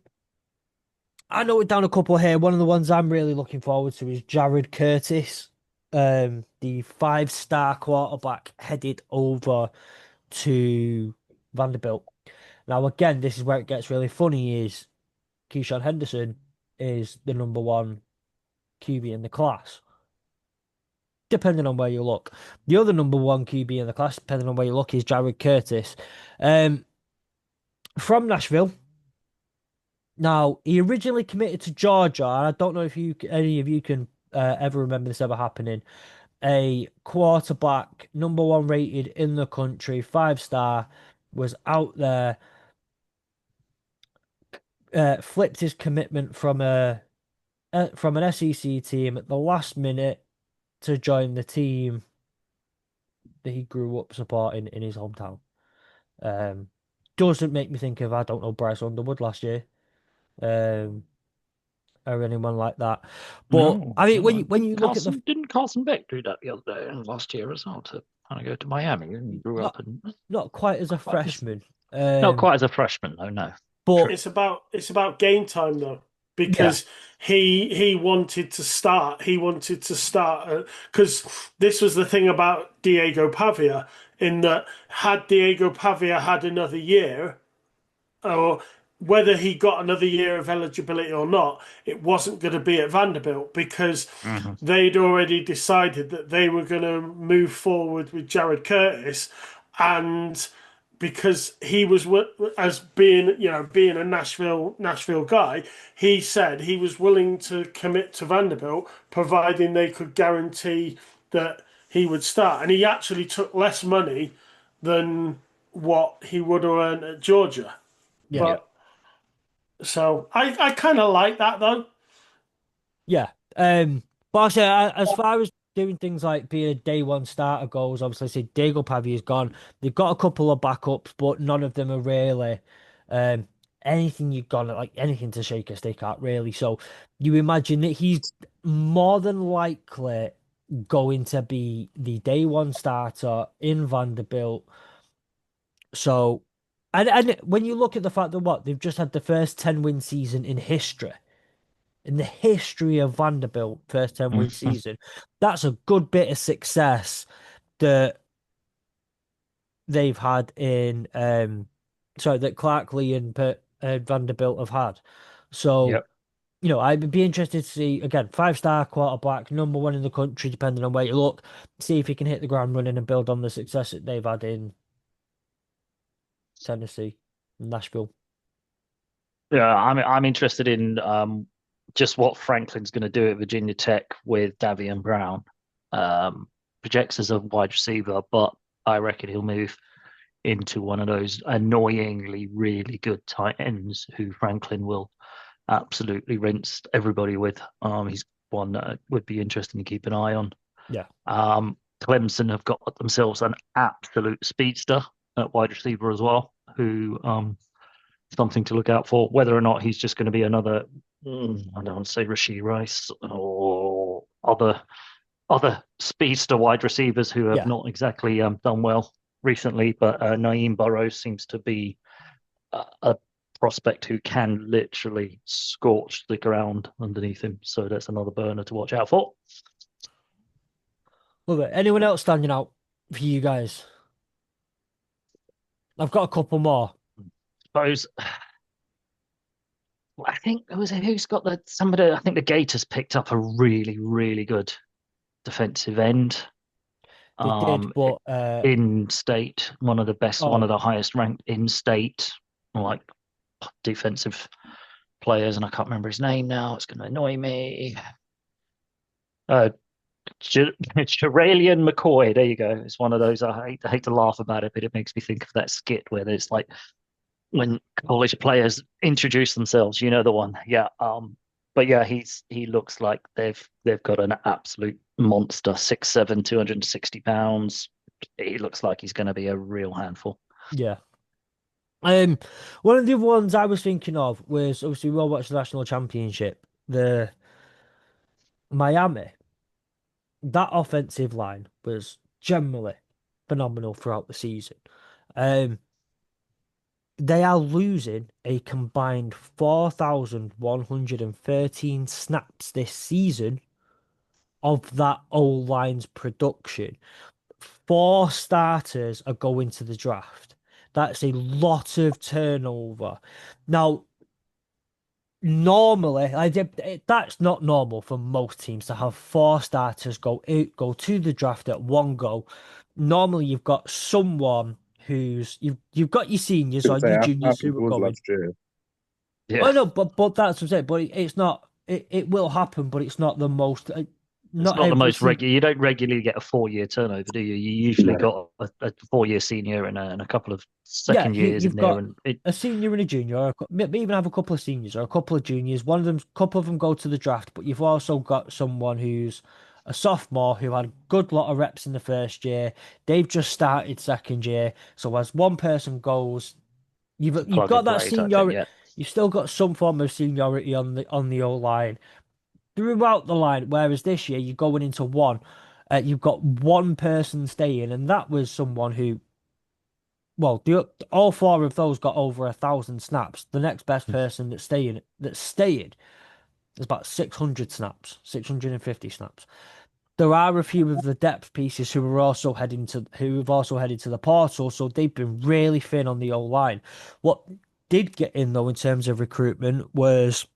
I noted down a couple here. One of the ones I'm really looking forward to is Jared Curtis, the 5-star quarterback headed over to Vanderbilt. Now, again, this is where it gets really funny. Is Keyshawn Henderson is the number one QB in the class, depending on where you look. The other number one QB in the class, depending on where you look, is Jared Curtis, um, from Nashville. Now, he originally committed to Georgia, and I don't know if any of you can ever remember this ever happening. A quarterback, number one rated in the country, 5-star, was out there, flipped his commitment from an SEC team at the last minute to join the team that he grew up supporting in his hometown. Um, doesn't make me think of, I don't know, Bryce Underwood last year. Um, or anyone like that. But No, I mean, no. when you look at the Didn't Carson Beck do that the other day last year as well to kind of go to Miami and he grew not up and not quite as a quite this, freshman, not quite as a freshman though. No, but true. It's about game time though, yeah, because he wanted to start. He wanted to start because this was the thing about Diego Pavia, in that had Diego Pavia had another year, or whether he got another year of eligibility or not, it wasn't going to be at Vanderbilt because Hmm. they'd already decided that they were going to move forward with Jared Curtis, and because he was as being being a Nashville guy, he said he was willing to commit to Vanderbilt providing they could guarantee that he would start, and he actually took less money than what he would have earned at Georgia. yeah, Yeah. But so I kind of like that though. yeah. But as far as doing things like being a day one starter goes, obviously, I said Diego Pavia is gone. They've got a couple of backups, but none of them are really um anything you've got, like anything to shake a stick at, really. So you imagine that he's more than likely going to be the day one starter in Vanderbilt. So, and when you look at the fact that what they've just had the first 10-win season in the history of Vanderbilt, first 10-win Mhm. season, that's a good bit of success that they've had in sorry, that Clarkley and Vanderbilt have had. So, Yep. I'd be interested to see again, 5-star quarterback, number one in the country, depending on where you look, see if he can hit the ground running and build on the success that they've had in Tennessee, Nashville. Yeah, I'm interested in just what Franklin's going to do at Virginia Tech with Davion Brown. Projects as a wide receiver, but I reckon he'll move into one of those annoyingly really good tight ends who Franklin will absolutely rinse everybody with. He's one that would be interesting to keep an eye on. Yeah. Clemson have got themselves an absolute speedster at wide receiver as well, who something to look out for. Whether or not he's just going to be another, I don't want to say Rashee Rice or other speedster wide receivers who have Yeah. not exactly done well recently, but Naeem Burrows seems to be a prospect who can literally scorch the ground underneath him. So that's another burner to watch out for. Love it. Anyone else standing out for you guys? I've got a couple more. Suppose I think it was who's got the somebody. I think the Gators picked up a really really good defensive end. They did, Um, but in state, one of the best, one oh, of the highest ranked in state, like defensive players, and I can't remember his name now. It's going to annoy me. Uh, Shiralian McCoy. There you go. It's one of those. I hate to laugh about it, but it makes me think of that skit where there's like when college players introduce themselves. You know the one. Yeah. But yeah, he looks like they've got an absolute monster. 6'7", 260 pounds. He looks like he's going to be a real handful. yeah. One of the other ones I was thinking of was obviously we all watched the national championship. The Miami, that offensive line was generally phenomenal throughout the season. Um, they are losing a combined 4,113 snaps this season of that O-line's production. 4 starters are going to the draft. That's a lot of turnover. Now, normally, that's not normal for most teams to have 4 starters go to the draft at one go. Normally, you've got someone who's you've got your seniors or Couldn't say your how juniors happened who are to us going. last year. Yeah. Oh no, but that's what I'm saying. But it's not. It will happen, but it's not the most. It's Not not the every most single. regular. You don't regularly get a 4 year turnover, do you? You usually No. got a 4 year senior and a couple of Yeah, second years in you've there, got and it a senior and a junior, or maybe even have a couple of seniors or a couple of juniors. One of them, couple of them go to the draft, but you've also got someone who's a sophomore who had a good lot of reps in the first year. They've just started second year, so as one person goes, it's a you've plug got and that play type thing. seniority. Yeah, You've still got some form of seniority on the O line throughout the line. Whereas this year you're going into one, you've got one person staying, and that was someone who well, all 4 of those got over 1,000 snaps. The next best person that's staying is about 600 snaps, 650 snaps. There are a few of the depth pieces who have also headed to the portal, so they've been really thin on the O line. What did get in though in terms of recruitment was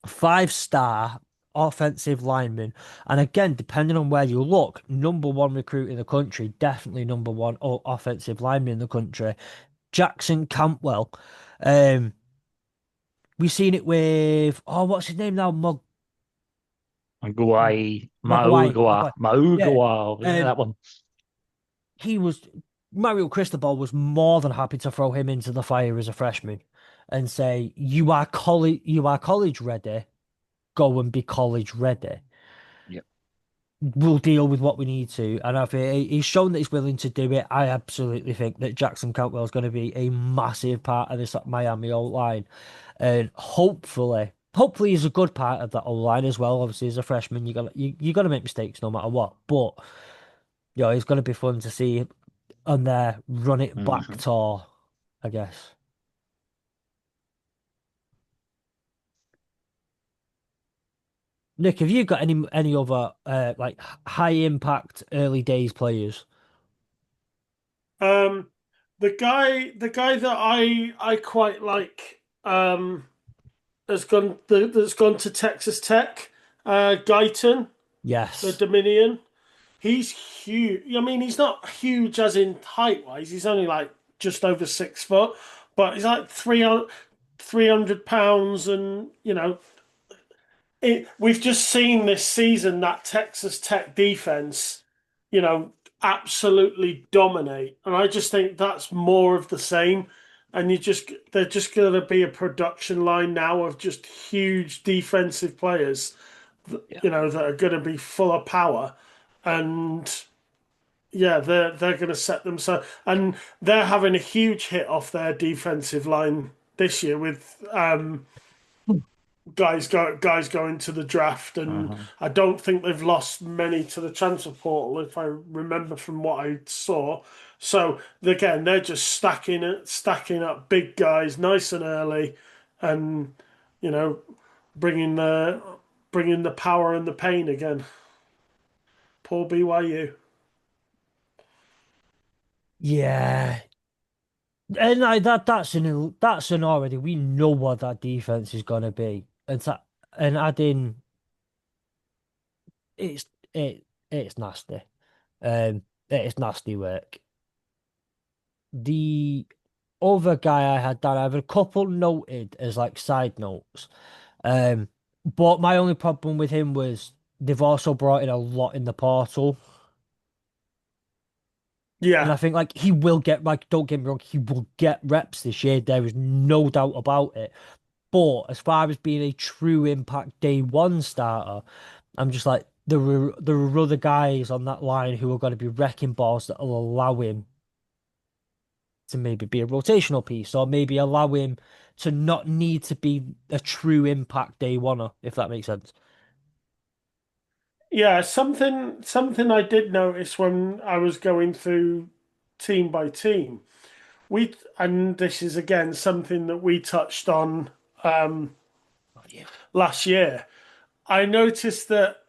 5-star offensive lineman. And again, depending on where you look, number one recruit in the country, definitely number one offensive lineman in the country, Jackson Campbell. Um, we've seen it with what's his name now? Maguire, Maguire. Yeah. Yeah, that one. He was Mario Cristobal was more than happy to throw him into the fire as a freshman and say, you are college ready, go and be college ready. Yep. we'll deal with what we need to. And I think he's shown that he's willing to do it. I absolutely think that Jackson Cantwell is going to be a massive part of this Miami O line, and hopefully he's a good part of that O line as well. Obviously, as a freshman, you got to make mistakes no matter what. But it's going to be fun to see on their run it back Mhm. tour, I guess. Nick, have you got any other like high impact early days players? Um, the guy that I quite like that's gone to Texas Tech, Guyton, the Yes. Dominion. He's huge. I mean, he's not huge as in height wise. He's only like just over 6 foot, but he's like 300 pounds, and we've just seen this season that Texas Tech defense, you know, absolutely dominate. And I just think that's more of the same. And they're just going to be a production line now of just huge defensive players, Yeah. that are going to be full of power. And yeah, they're going to set them so, and they're having a huge hit off their defensive line this year with guys going to the draft, and Uh-huh. I don't think they've lost many to the transfer portal, if I remember from what I saw. So again, they're just stacking up big guys nice and early, and you know, bringing the bringing the power and the pain again. Poor BYU. Yeah. And that's an already we know what that defense is gonna be. And adding it's it's nasty. It's nasty work. The other guy I had down, I have a couple noted as like side notes. Um, but my only problem with him was they've also brought in a lot in the portal. And Yeah, I think like he will get like don't get me wrong, he will get reps this year. There is no doubt about it. But as far as being a true impact day one starter, I'm just like there are other guys on that line who are going to be wrecking balls that will allow him to maybe be a rotational piece or maybe allow him to not need to be a true impact day one, if that makes sense. yeah. Something I did notice when I was going through team by team. And this is again something that we touched on um, Oh, yeah. last year. I noticed that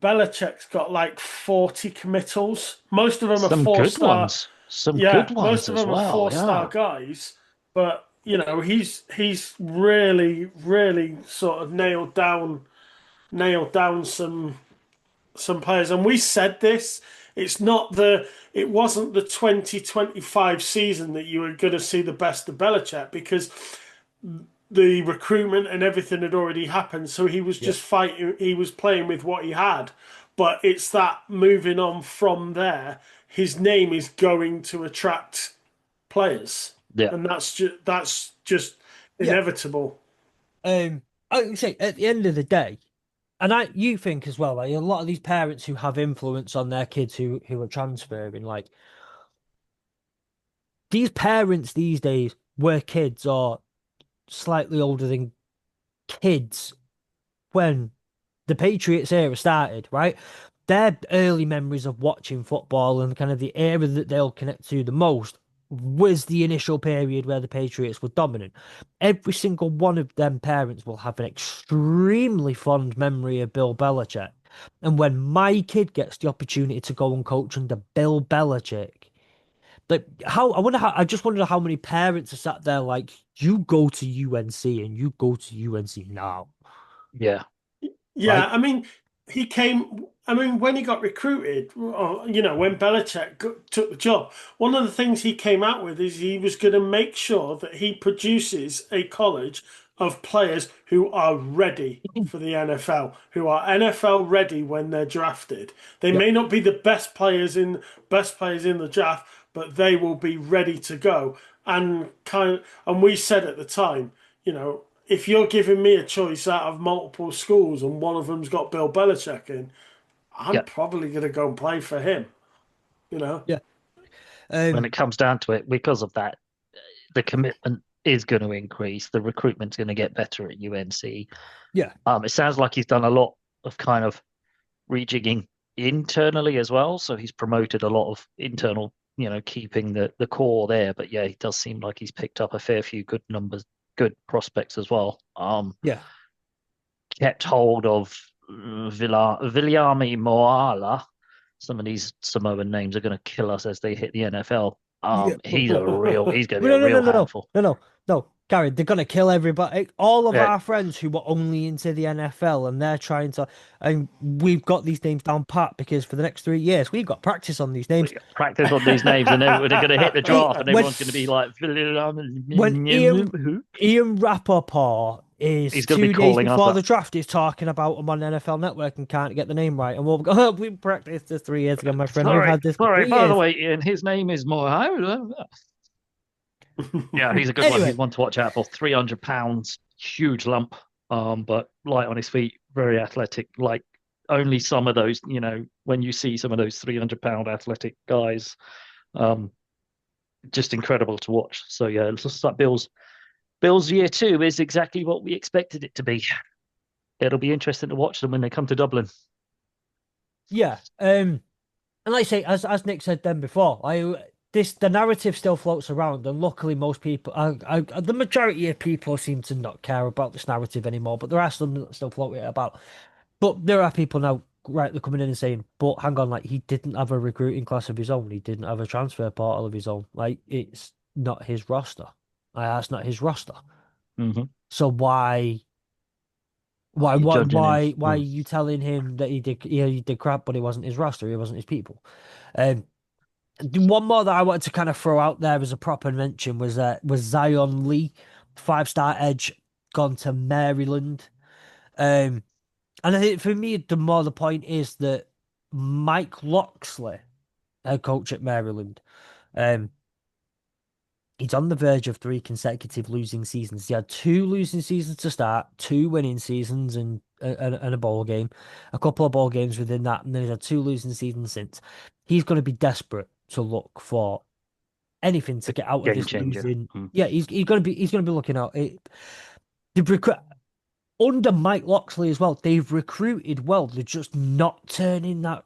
Belichick's got like 40 committals. Most of them are Some four good star. ones. Some Yeah, good most ones of as them are well. four-star Yeah. guys. But he's really sort of nailed down some players. And we said this. It wasn't the 2025 season that you were going to see the best of Belichick, because the recruitment and everything had already happened. So he was Yeah. just fighting. He was playing with what he had. But it's that moving on from there, his name is going to attract players, Yeah. and that's just Yeah. inevitable. I would say at the end of the day, and you think as well, like a lot of these parents who have influence on their kids who are transferring, like these parents these days were kids or slightly older than kids when the Patriots era started, right? Their early memories of watching football and kind of the era that they'll connect to the most was the initial period where the Patriots were dominant. Every single one of them parents will have an extremely fond memory of Bill Belichick. And when my kid gets the opportunity to go and coach under Bill Belichick, like I just wonder how many parents are sat there like, you go to UNC and you go to UNC now, Yeah. Yeah, right? I mean, he came. I mean, when he got recruited, or, when Belichick took the job, one of the things he came out with is he was going to make sure that he produces a college of players who are ready for the NFL, who are NFL ready when they're drafted. They Yep. may not be the best players in the draft, but they will be ready to go. And we said at the time, if you're giving me a choice out of multiple schools and one of them's got Bill Belichick in, I'm Yeah. probably going to go and play for him. Yeah. When it comes down to it, because of that, the commitment is going to increase. The recruitment's going to get better at UNC. Yeah. It sounds like he's done a lot of kind of rejigging internally as well. So he's promoted a lot of internal, keeping the core there. But yeah, it does seem like he's picked up a fair few good numbers, good prospects as well. Yeah. Kept hold of Viliami Moala. Some of these Samoan names are going to kill us as they hit the NFL. Yeah. He's going to be No, a no, no, real no, no, handful. no, no, no. Gary, they're gonna kill everybody. All of Yeah, our friends who were only into the NFL, and they're trying to, and we've got these names down pat because for the next 3 years we've got practice on these names. practice on these names, and they're going to hit the draft, and When everyone's going to be like, when Ian Rappaport is he's going to be 2 days calling us before up. the draft is talking about him on NFL Network and can't get the name right, and we'll go, oh, we practiced this 3 years ago, my friend. We've had this for Sorry. three By the years. way, Ian, his name is Moa. Yeah, he's a good one. Anyway, He's one to watch out for. 300 pounds, huge lump, but light on his feet, very athletic. Like only some of those, when you see some of those 300-pound athletic guys, just incredible to watch. So yeah, it's just like Bill's year 2 is exactly what we expected it to be. It'll be interesting to watch them when they come to Dublin. yeah. And like I say, as Nick said then before, the narrative still floats around, and luckily most people, the majority of people seem to not care about this narrative anymore. But there are some that still float it about. But there are people now, right, they're coming in and saying, "But hang on, like he didn't have a recruiting class of his own. He didn't have a transfer portal of his own. Like it's not his roster. That's not his roster. Mm-hmm. So You're judging him. why are you telling him that he did crap, but it wasn't his roster, it wasn't his people?" One more that I wanted to kind of throw out there as a proper mention was Zion Lee, 5-star edge, gone to Maryland. And I think for me, the point is that Mike Loxley, head coach at Maryland, he's on the verge of 3 consecutive losing seasons. He had 2 losing seasons to start, 2 winning seasons, and a bowl game, a couple of bowl games within that, and then he's had 2 losing seasons since. He's going to be desperate to look for anything to get out of Game this changer. losing. Yeah, he's going to be looking out. Under Mike Loxley as well. They've recruited well. They're just not turning that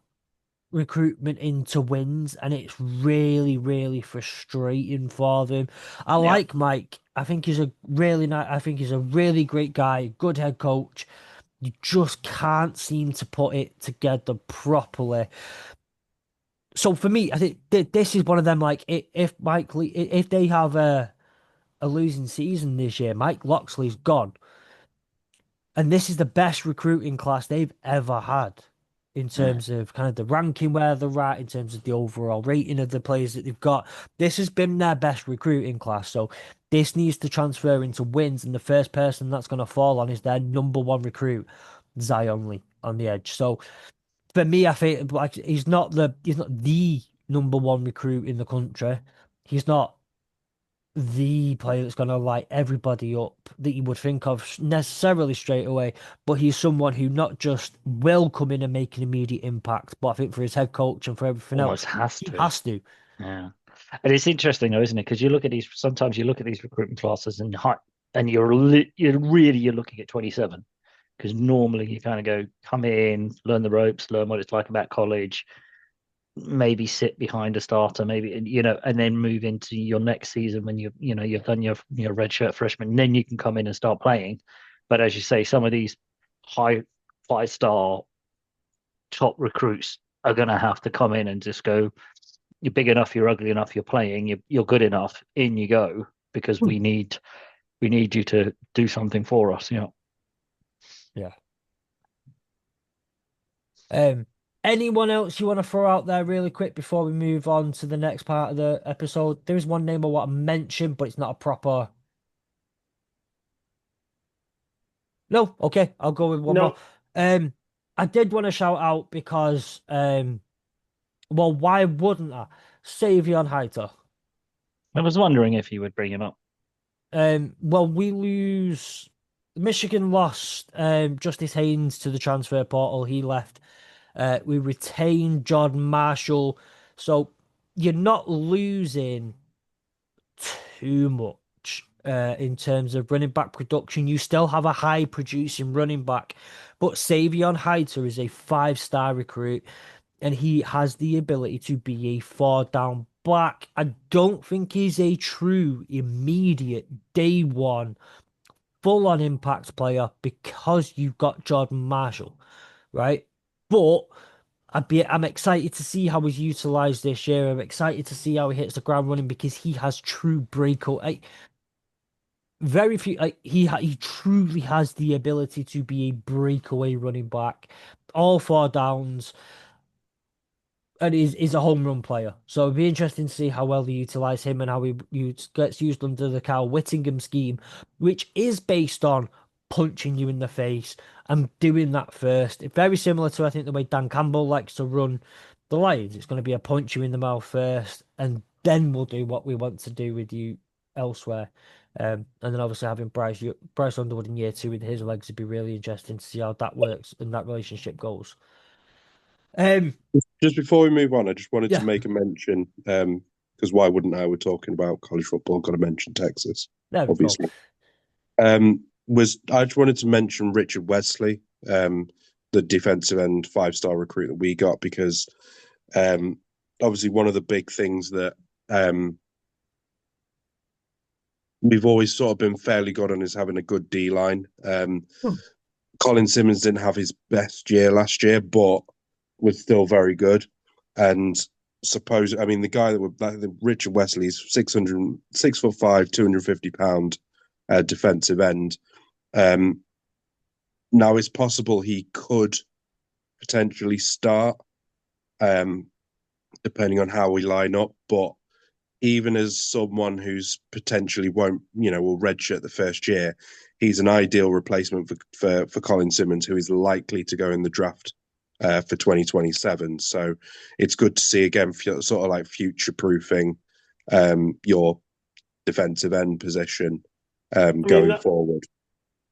recruitment into wins, and it's really, really frustrating for them. I like Mike. I think he's a really nice. I think he's a really great guy. Good head coach. You just can't seem to put it together properly. So for me, I think this is one of them. Like if they have a losing season this year, Mike Loxley's gone, and this is the best recruiting class they've ever had in terms of kind of the ranking where they're at, in terms of the overall rating of the players that they've got. This has been their best recruiting class, so this needs to transfer into wins, and the first person that's going to fall on is their number 1 recruit, Zion Lee, on the edge. So for me, I think like he's not the number 1 recruit in the country. He's not the player that's going to light everybody up that you would think of necessarily straight away, but he's someone who not just will come in and make an immediate impact, but I think for his head coach and for everything Almost else, has to. he has to. Yeah, and it's interesting though, isn't it? Because you look at these. Sometimes you look at these recruitment classes and you're looking at 27. Because normally you kind of go, come in, learn the ropes, learn what it's like about college, maybe sit behind a starter, maybe and then move into your next season when you've done your redshirt freshman, and then you can come in and start playing. But as you say, some of these high 5-star top recruits are going to have to come in and just go, you're big enough, you're ugly enough, you're playing, you're good enough, in you go, because we need you to do something for us. Yeah. Anyone else you want to throw out there really quick before we move on to the next part of the episode? There is one name I want to mention, but it's not a proper. No, okay, I'll go with one No. more. I did want to shout out because, well, why wouldn't I? Savion Highter. I was wondering if you would bring him up. Well, we lose. Michigan lost Justice Haynes to the transfer portal. He left. We retained Jordan Marshall. So you're not losing too much in terms of running back production. You still have a high producing running back, but Savion Heiter is a 5-star recruit and he has the ability to be a 4-down back. I don't think he's a true immediate day one full on impact player because you've got Jordan Marshall, right? But I'm excited to see how he's utilized this year. I'm excited to see how he hits the ground running because he has true breakout. Very few. He truly has the ability to be a breakaway running back, all 4 downs, and is a home run player. So it'd be interesting to see how well they utilize him and how gets used under the Kyle Whittingham scheme, which is based on punching you in the face and doing that first. It's very similar to, I think, the way Dan Campbell likes to run the Lions. It's going to be a punch you in the mouth first, and then we'll do what we want to do with you elsewhere. And then obviously having Bryce Underwood in year 2 with his legs would be really interesting to see how that works and that relationship goes. Just before we move on, I just wanted Yeah. to make a mention, because why wouldn't I? We're talking about college football, got to mention Texas, There we obviously. go. I just wanted to mention Richard Wesley, the defensive end 5-star recruit that we got, because obviously one of the big things that we've always sort of been fairly good on is having a good D line. Colin Simmons didn't have his best year last year, but was still very good. And the guy Richard Wesley's 6'5", 250-pound defensive end. Now it's possible he could potentially start, depending on how we line up. But even as someone who's potentially will redshirt the first year, he's an ideal replacement for Colin Simmons, who is likely to go in the draft for 2027. So it's good to see again, sort of like future proofing your defensive end position going forward.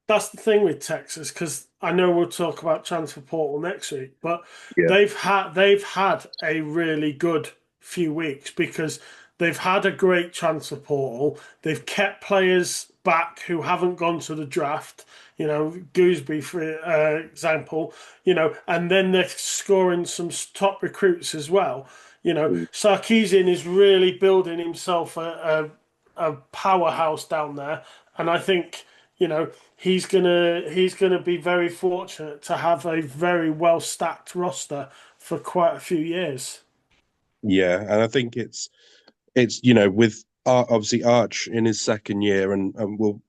That's the thing with Texas, because I know we'll talk about transfer portal next week, but Yeah. they've had a really good few weeks because they've had a great transfer portal. They've kept players back who haven't gone to the draft. Gooseby, for example. And then they're scoring some top recruits as well. Sarkisian is really building himself a powerhouse down there, and I think he's gonna be very fortunate to have a very well stacked roster for quite a few years. Yeah, and I think it's with obviously Arch in his second year, and we'll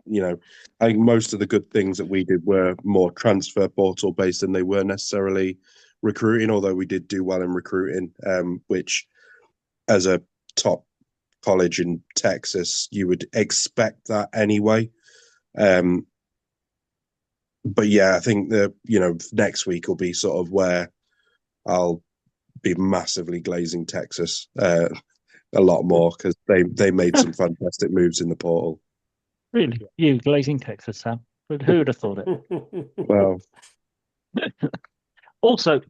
I think most of the good things that we did were more transfer portal based than they were necessarily recruiting. Although we did do well in recruiting, which as a top college in Texas, you would expect that anyway. But yeah, I think that next week will be sort of where I'll be massively glazing Texas a lot more, because they made some fantastic moves in the portal. Really, you glazing Texas, Sam? But who would have thought it? Well, Also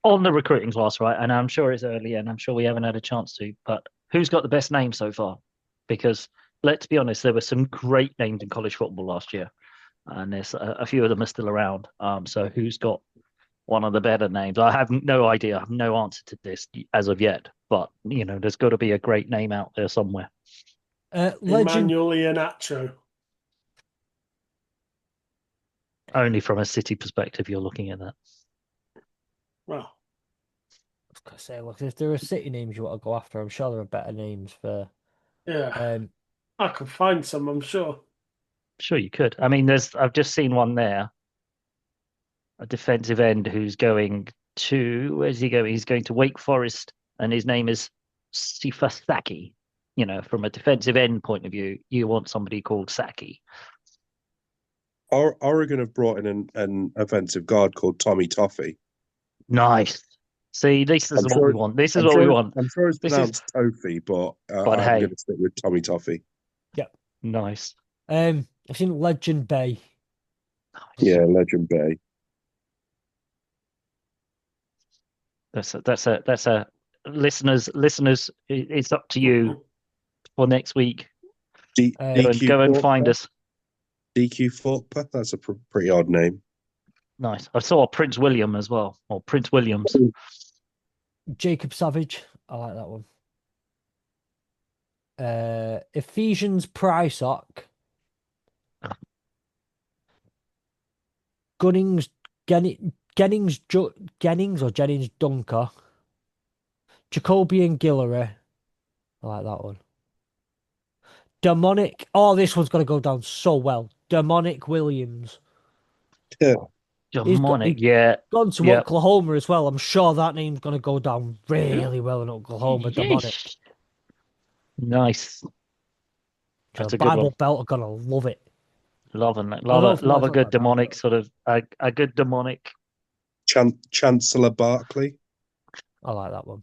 on the recruiting class, right? And I'm sure it's early, and I'm sure we haven't had a chance to. But who's got the best name so far? Because let's be honest, there were some great names in college football last year, and there's a few of them are still around. So who's got one of the better names? I have no idea. I have no answer to this as of yet. But there's got to be a great name out there somewhere. Legend. Emmanuel Iheanacho. Only from a city perspective, you're looking at that. Well, I was gonna say, look, if there are city names you want to go after, I'm sure there are better names for. yeah, I could find some, I'm sure. Sure, you could. I mean, I've just seen one there. A defensive end who's going to, where's he going? He's going to Wake Forest, and his name is Sifa Saki. From a defensive end point of view, you want somebody called Saki. Oregon have brought in an offensive guard called Tommy Toffee. Nice. See, this is what we want. This is what we want. I'm sure it's pronounced Toffee, but I'm hey, going to stick with Tommy Toffee. Yep. Nice. I've seen Legend Bay. Nice. Yeah, Legend Bay. That's a listeners. It's up to you for next week. DQ Go and find Forkpa? us. DQ Forkpa? That's a pretty odd name. Nice. I saw Prince William as well, or Prince Williams. Jacob Savage. I like that one. Ephesians Prysock. Gunnings Jennings Dunker. Jacobian Guillory. I like that one. Demonic. Oh, this one's gonna go down so well. Demonic Williams. Demonic, He's yeah. gone to Yeah. Oklahoma as well. I'm sure that name's gonna go down really well in Oklahoma. Demonic. Yeesh. Nice. That's The a good Bible one. Belt are gonna love it. Love I don't know if a that's good like demonic that. sort of a good demonic. Chancellor Barkley. I like that one.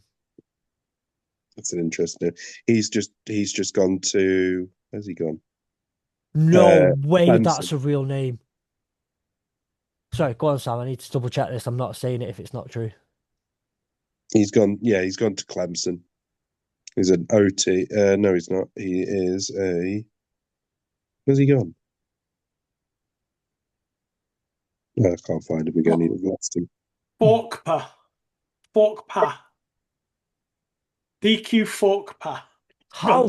That's an interesting. He's just gone to. Where's he gone? No way Clemson. that's a real name. Sorry, go on, Sam. I need to double check this. I'm not saying it if it's not true. He's gone. Yeah, he's gone to Clemson. He's an OT. No, he's not. He is a. Where's he gone? No, I can't find him again. I've lost him. Forkpa. DQ Forkpa. How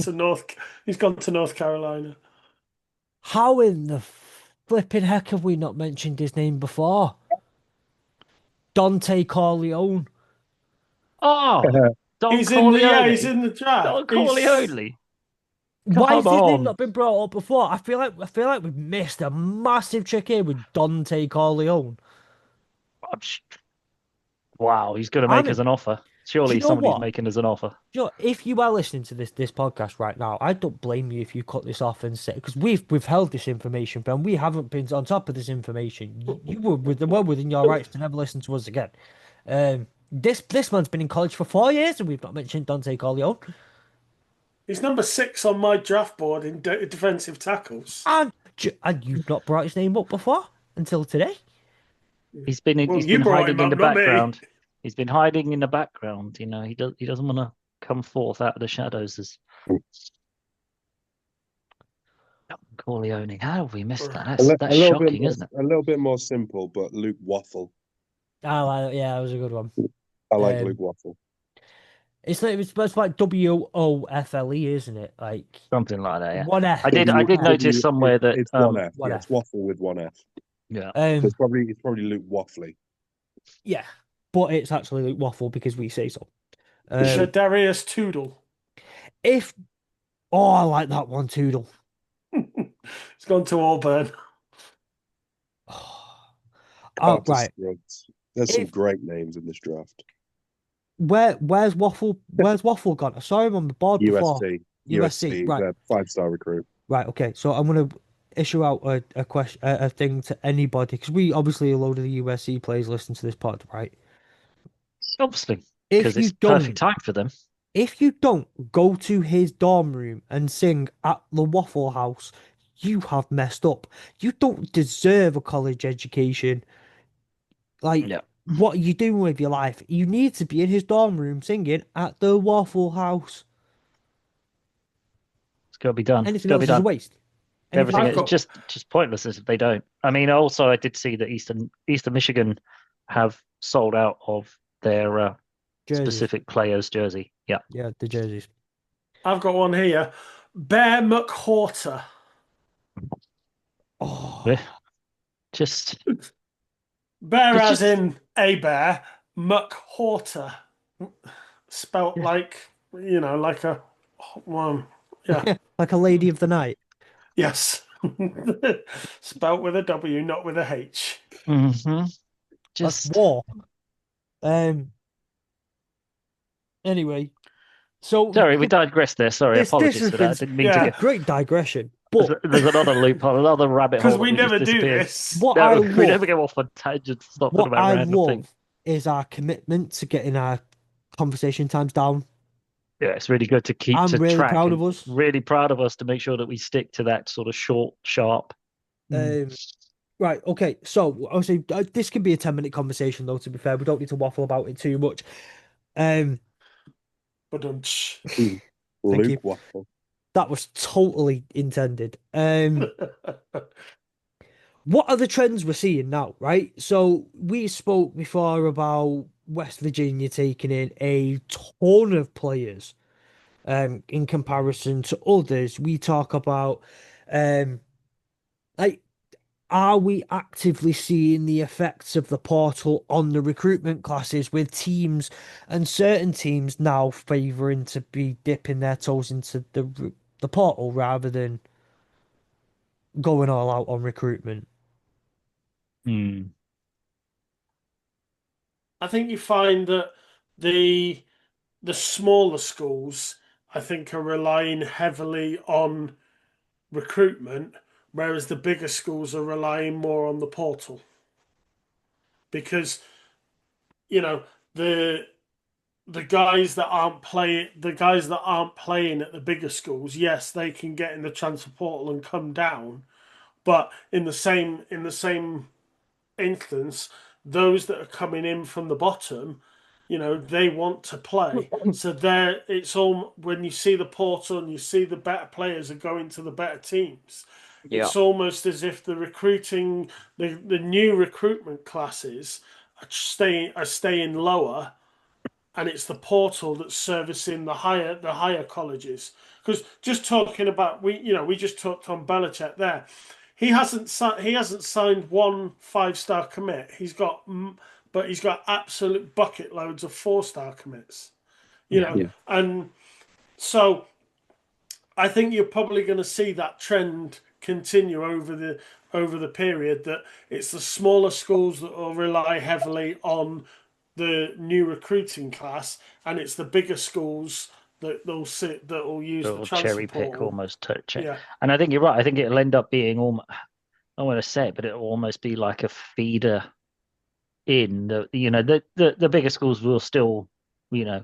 He's gone to North Carolina. how in the flipping heck have we not mentioned his name before? Dante Corleone. Oh, Don He's Corleone. he's in the draft. Don Corleone. Why has Come his name on. not been brought up before? I feel like we've missed a massive trick here with Dante Corleone. Wow, he's going to I make mean, us an offer. do Surely you know somebody's what? making us an offer. You know, if you are listening to this podcast right now, I don't blame you if you cut this off and say because we've held this information, but we haven't been on top of this information. You were well within your rights to never listen to us again. This man's been in college for 4 years, and we've not mentioned Dante Corleone. He's number 6 on my draft board in defensive tackles. And you've not brought his name up before until today. He's been You brought hiding him in up, the not me. background. He's been hiding in the background. You know, he doesn't want to come forth out of the shadows as Corleone. How have we missed that? That's shocking, isn't it? A little bit more simple, but Luke Waffle. Yeah, that was a good one. I like Luke Waffle. It's like WOFLE, isn't it? Like Something like that. Yeah. one F. I did notice somewhere that it's one F. one Yeah, F. it's Waffle with one F. Yeah. It's probably Luke Waffley. Yeah, but it's actually Luke Waffle because we say so. Shadarius Toodle. I like that one, Toodle. He's gone to Auburn. Oh, right. There's some great names in this draft. Where's Waffle? Where's Waffle gone? I saw him on the board before. USC, right? 5-star recruit. Right. Okay. So I'm gonna issue out a question, a thing to anybody because we obviously a load of the USC players listen to this pod, right? Obviously, because it's perfect time for them. If you don't go to his dorm room and sing at the Waffle House, you have messed up. You don't deserve a college education. Like, what are you doing with your life? You need to be in his dorm room singing at the Waffle House. It's got to be done. Anything else is a waste. Everything is just pointless if they don't. I mean, also I did see that Eastern Michigan have sold out of their specific players' jersey. Yeah. Yeah, the jerseys. I've got one here. Bear McHorter. Just bear as in a bear, McHorter. Spelt like like a one. Yeah. Like a lady of the night. Yes. Spelt with a W, not with a H. Mm-hmm. That's war. Anyway, so sorry, we digressed there. Sorry, apologies for that. I didn't mean to get great digression. But there's another loophole, another rabbit hole. Because we never do this. We never go off on tangents. What I love is our commitment to getting our conversation times down. Yeah, it's really good to keep. I'm really track proud of us. Really proud of us to make sure that we stick to that sort of short, sharp. Right, okay. So obviously this can be a 10-minute conversation though, to be fair. We don't need to waffle about it too much. Um, But Mm. thank you. Luke Waffle. That was totally intended. What are the trends we're seeing now, right? So we spoke before about West Virginia taking in a ton of players in comparison to others. We talk about um like are we actively seeing the effects of the portal on the recruitment classes with teams and certain teams now favouring to be dipping their toes into the portal rather than going all out on recruitment? Hmm. I think you find that the the smaller schools, I think, are relying heavily on recruitment, whereas the bigger schools are relying more on the portal because you know the the guys that aren't playing at the bigger schools, yes, they can get in the transfer portal and come down, but in the same instance, those that are coming in from the bottom, they want to play. So there, it's all when you see the portal and you see the better players are going to the better teams. Yeah. It's almost as if the new recruitment classes are staying lower, and it's the portal that's servicing the higher colleges. Because just talking about we just talked on Belichick there. He hasn't signed one 5-star commit. But he's got absolute bucket loads of 4-star commits. You Yeah. know, and so I think you're probably going to see that trend continue over the period, that it's the smaller schools that will rely heavily on the new recruiting class, and it's the bigger schools that will use the Sort of transfer cherry pick portal. almost touch it. Yeah. And I think you're right. I think it'll end up being almost, I want to say it, but it'll almost be like a feeder in the bigger schools will still, you know,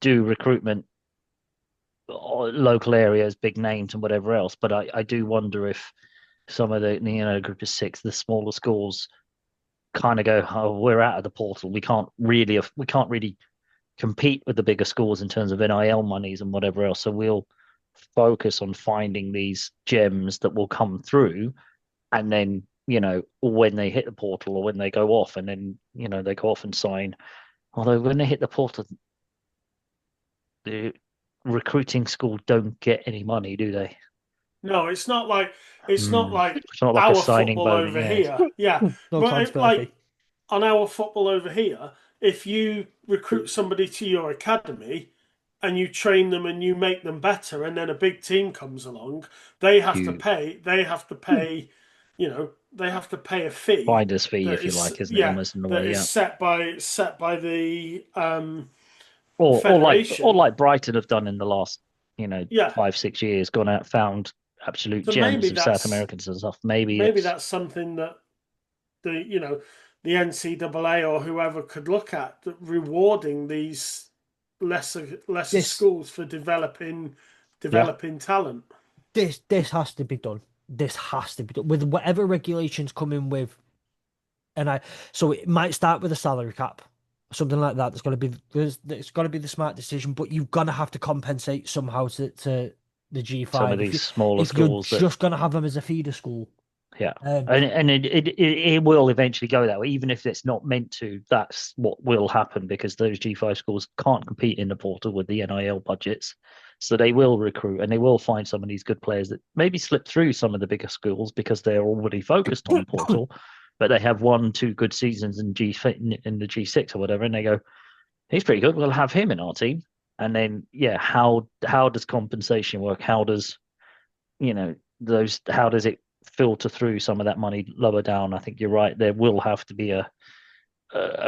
do recruitment or local areas, big names and whatever else. But I do wonder if some of the group of six, the smaller schools kind of go, oh, we're out of the portal. We can't really compete with the bigger schools in terms of NIL monies and whatever else. So we'll focus on finding these gems that will come through, and then when they hit the portal or when they go off, and then they go off and sign. Although when they hit the portal, the recruiting school don't get any money, do they? No, it's not like It's not like a our signing football bonus. over Yeah, here. Yeah, No but transfer like fee. on our football over here, if you recruit somebody to your academy and you train them and you make them better, and then a big team comes along, they have to huge pay. They have to pay a fee finder's fee, that if you is like, isn't it? yeah Almost in a that way, is yeah. set by the Or federation. like Brighton have done in the last, Yeah, 5, 6 years, gone out, found absolute so maybe gems of South that's Americans and stuff. Maybe maybe it's that's something that the NCAA or whoever could look at, that rewarding these lesser This schools for developing yeah. developing talent. this has to be done. This has to be done with whatever regulations come in with, and so it might start with a salary cap, something like that. It's got to be the smart decision, but you're gonna have to compensate somehow to the Some of G5 these smaller if you're schools that just gonna have them as a feeder school. yeah. Um, And it will eventually go that way, even if it's not meant to. That's what will happen because those G5 schools can't compete in the portal with the NIL budgets. So they will recruit and they will find some of these good players that maybe slip through some of the bigger schools because they're already focused on portal, but they have 1, 2 good seasons in the G6 or whatever, and they go, he's pretty good. We'll have him in our team. And then how does compensation work? How does how does it filter through some of that money lower down? I think you're right. There will have to be a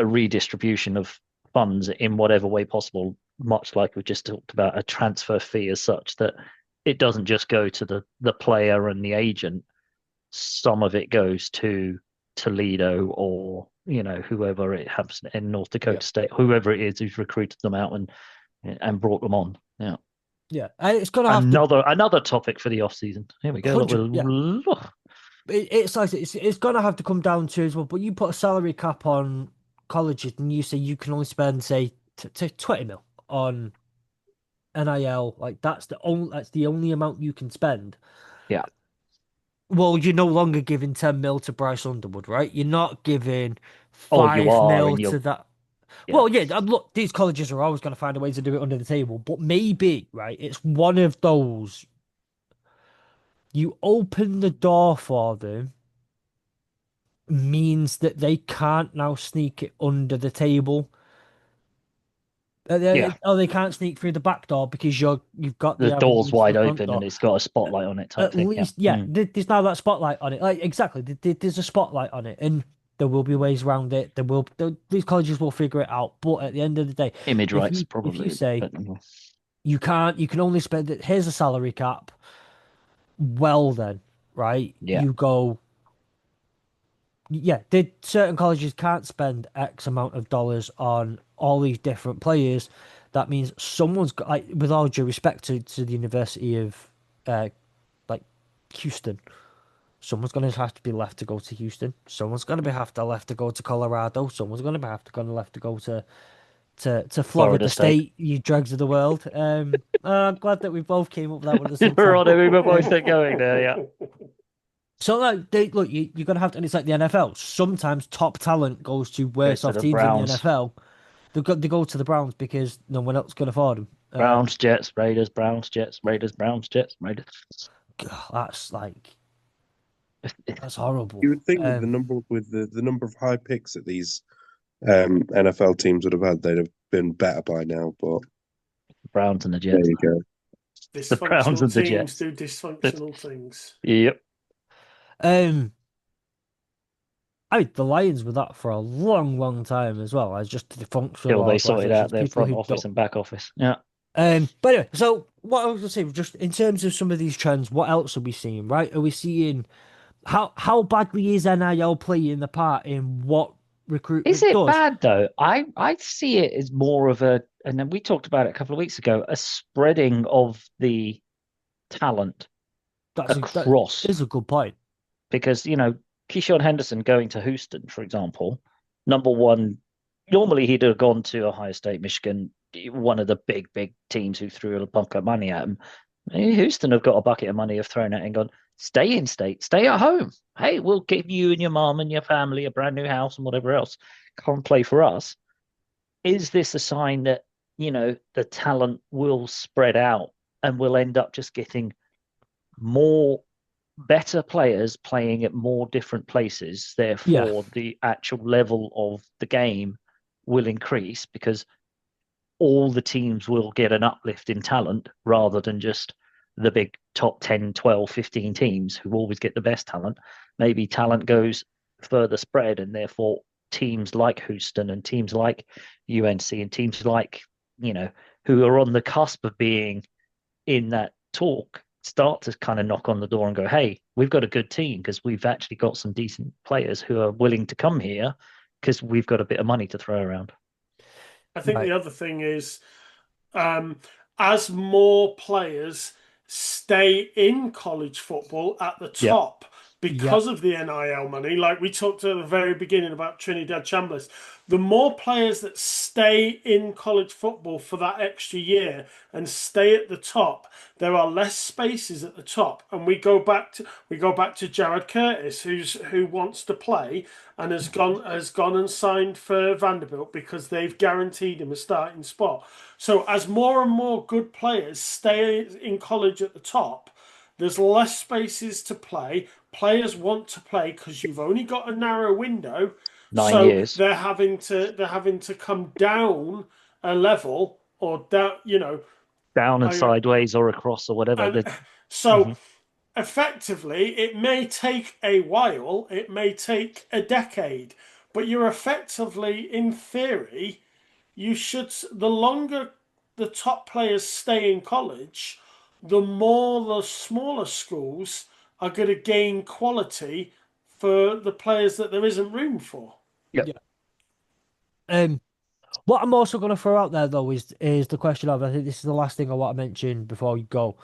redistribution of funds in whatever way possible, much like we just talked about a transfer fee as such, that it doesn't just go to the player and the agent. Some of it goes to Toledo or whoever it happens in North yeah, Dakota State, whoever it is who's recruited them out and brought them on. Yeah. yeah, and it's gonna have to Another topic for the off season. Here we go. Look, 100. Yeah, It's like it's gonna have to come down to as well. But you put a salary cap on colleges, and you say you can only spend say 20 mil on NIL. Like that's the only amount you can spend. Yeah. Well, you're no longer giving 10 mil to Bryce Underwood, right? You're not giving Oh, you 5 are, mil and to you're that. yeah. Well, yeah, look, these colleges are always going to find a way to do it under the table, but maybe, right, it's one of those. You open the door for them means that they can't now sneak it under the table. Yeah. Or they can't sneak through the back door because you've got The the door's avenue to the wide front open door. and it's got a spotlight on it type At thing. Yeah. least, yeah, there's now that spotlight on it. Like exactly, there's a spotlight on it, and there will be ways around it. These colleges will figure it out. But at the end of the day, Image rights if you probably, say but you can only spend it, here's a salary cap. Well, then, right? yeah. You go, yeah. Did certain colleges can't spend X amount of dollars on all these different players? That means someone's got, like, with all due respect to the University of, uh, like Houston. Someone's going to have to be left to go to Houston. Someone's going to be have to left to go to Colorado. Someone's going to be have to going to left to go to Florida Florida State. State. You dregs of the world. I'm glad that we both came up with that one at the same We're time. on it. We were both going there. Yeah. So like, look, you're going to have to. And it's like the NFL. Sometimes top talent goes to Goes worse to off the teams in the Browns. NFL. They go to the Browns because no one else can afford them. Browns, Jets, Raiders, Browns, Jets, Raiders, Browns, Jets, Raiders. That's like that's horrible. You would think with the number of high picks that these NFL teams would have had, they'd have been better by now. But Browns and the there Jets. you go. The Browns Dysfunctional and the teams Jets. do dysfunctional things. Yep. Um, I mean, the Lions were that for a long, long time as well as just the functional Till they sorted out organizations. their People front who office don't. and back office. Yeah. But anyway, so what I was gonna say, just in terms of some of these trends, what else are we seeing? Right? Are we seeing how badly is NIL playing the part in what Is recruitment it does? bad though? I see it as more of a, and then we talked about it a couple of weeks ago, a spreading of the talent That across. is a good point. Because, Keyshawn Henderson going to Houston, for example, number one, normally he'd have gone to Ohio State, Michigan, one of the big, big teams who threw a bucket of money at him. Houston have got a bucket of money, have thrown at him and gone, stay in state, stay at home. Hey, we'll give you and your mom and your family a brand new house and whatever else. Come play for us. Is this a sign that, the talent will spread out and we'll end up just getting more better players playing at more different places? Yeah, Therefore, the actual level of the game will increase because all the teams will get an uplift in talent rather than just the big top 10, 12, 15 teams who always get the best talent. Maybe talent goes further spread, and therefore teams like Houston and teams like UNC and teams like, who are on the cusp of being in that talk start to kind of knock on the door and go, hey, we've got a good team because we've actually got some decent players who are willing to come here because we've got a bit of money to throw around. I think right. the other thing is, as more players stay in college football at the Yeah. top Yeah, because of the NIL money, like we talked at the very beginning about Trinidad Chambliss, the more players that stay in college football for that extra year and stay at the top, there are less spaces at the top. And we go back to Jared Curtis, who wants to play and has gone and signed for Vanderbilt because they've guaranteed him a starting spot. So as more and more good players stay in college at the top, there's less spaces to play. Players want to play because you've only got a narrow window, 9 years. so they're having to come down a level or down. Down and I, sideways or across or whatever. and so effectively, it may take a while, it may take a decade, but you're effectively, in theory, the longer the top players stay in college, the more the smaller schools are going to gain quality for the players that there isn't room for. Yep. yeah. What I'm also going to throw out there though is the question of, I think this is the last thing I want to mention before we go.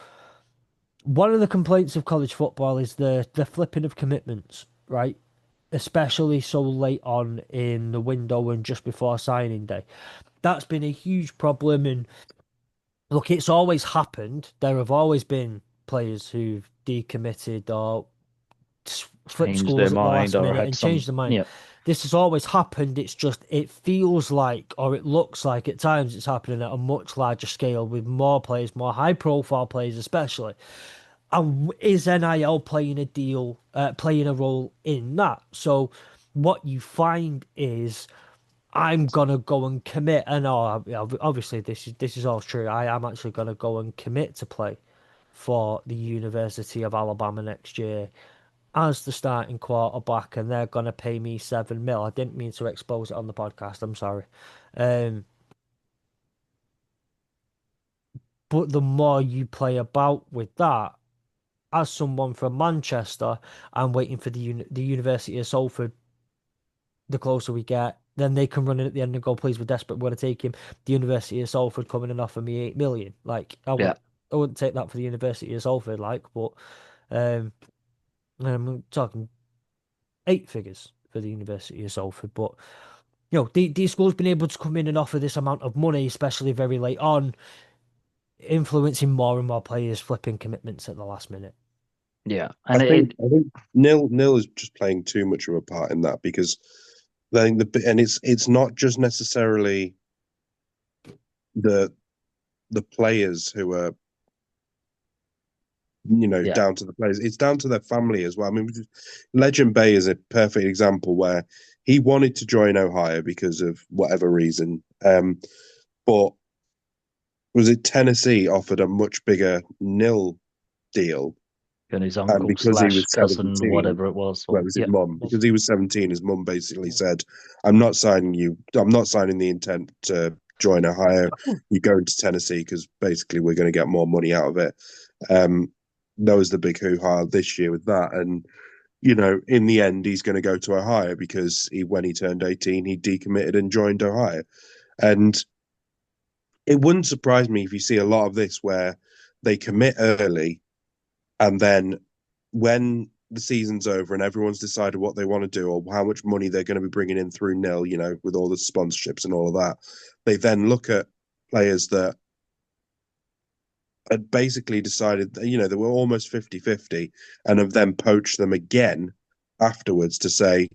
one of the complaints of college football is the flipping of commitments, right? Especially so late on in the window and just before signing day. That's been a huge problem. And look, it's always happened. There have always been players who've decommitted or flipped Change their schools at the mind last or minute had and some, changed their mind. yeah, This has always happened. It's just, it feels like, or it looks like at times it's happening at a much larger scale with more players, more high profile players, especially. And is NIL playing a role in that? So what you find is I'm gonna go and commit, and obviously this is all true. I am actually gonna go and commit to play for the University of Alabama next year as the starting quarterback, and they're gonna pay me 7 mil. I didn't mean to expose it on the podcast. I'm sorry. Um, but the more you play about with that, as someone from Manchester, I'm waiting for the University of Salford. The closer we get, then they can run in at the end and go, please, we're desperate, we want to take him. The University of Salford coming and offer me 8 million. Like yeah, I wouldn't take that for the University of Salford, like, but um, I'm talking 8 figures for the University of Salford. But these schools been able to come in and offer this amount of money, especially very late on, influencing more and more players flipping commitments at the last minute. yeah. I And think I think Nil is just playing too much of a part in that because then it's not just necessarily the the players who are yeah, down to the players. It's down to their family as well. I mean, Legend Bay is a perfect example where he wanted to join Ohio because of whatever reason. But was it Tennessee offered a much bigger nil deal, and his and uncle because he slash was cousin, 17, whatever it was, where or was his yeah, mum? was Because he was 17, his mum basically said, "I'm not signing you. I'm not signing the intent to join Ohio. You go into Tennessee because basically we're going to get more money out of it." Um, that was the big hoo-ha this year with that, and in the end, he's going to go to Ohio because when he turned 18, he decommitted and joined Ohio. And it wouldn't surprise me if you see a lot of this where they commit early and then when the season's over and everyone's decided what they want to do or how much money they're going to be bringing in through nil, with all the sponsorships and all of that, they then look at players that had basically decided that, they were almost 50-50 and have then poached them again afterwards to say,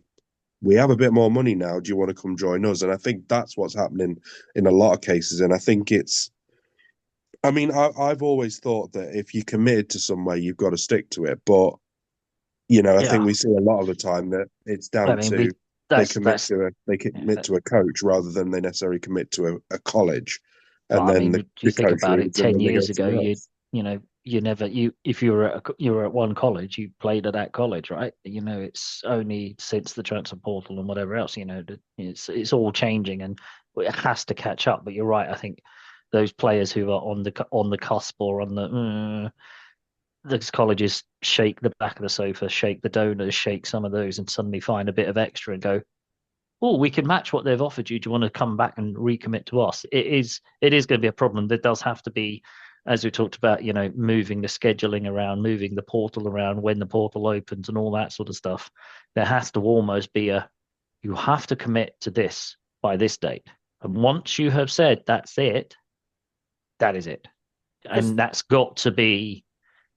we have a bit more money now. Do you want to come join us? And I think that's what's happening in a lot of cases. And I think I mean, I've always thought that if you committed to somewhere, you've got to stick to it. But, I think yeah. we see a lot of the time that it's I down mean, to that's they commit yeah, to a coach rather than they necessarily commit to a college. well, And I then mean, you the think coach about it. leaves and 10 then they go years ago, somewhere else. you never if you were at one college, you played at that college, right? It's only since the transfer portal and whatever else, it's all changing and it has to catch up. But you're right. I think those players who are on the cusp or on those colleges shake the back of the sofa, shake the donors, shake some of those, and suddenly find a bit of extra and go, oh, we can match what they've offered you. Do you want to come back and recommit to us? It is going to be a problem. There does have to be, as we talked about, moving the scheduling around, moving the portal around when the portal opens and all that sort of stuff. There has to almost be you have to commit to this by this date. And once you have said that's it, that is it. Because And that's got to be,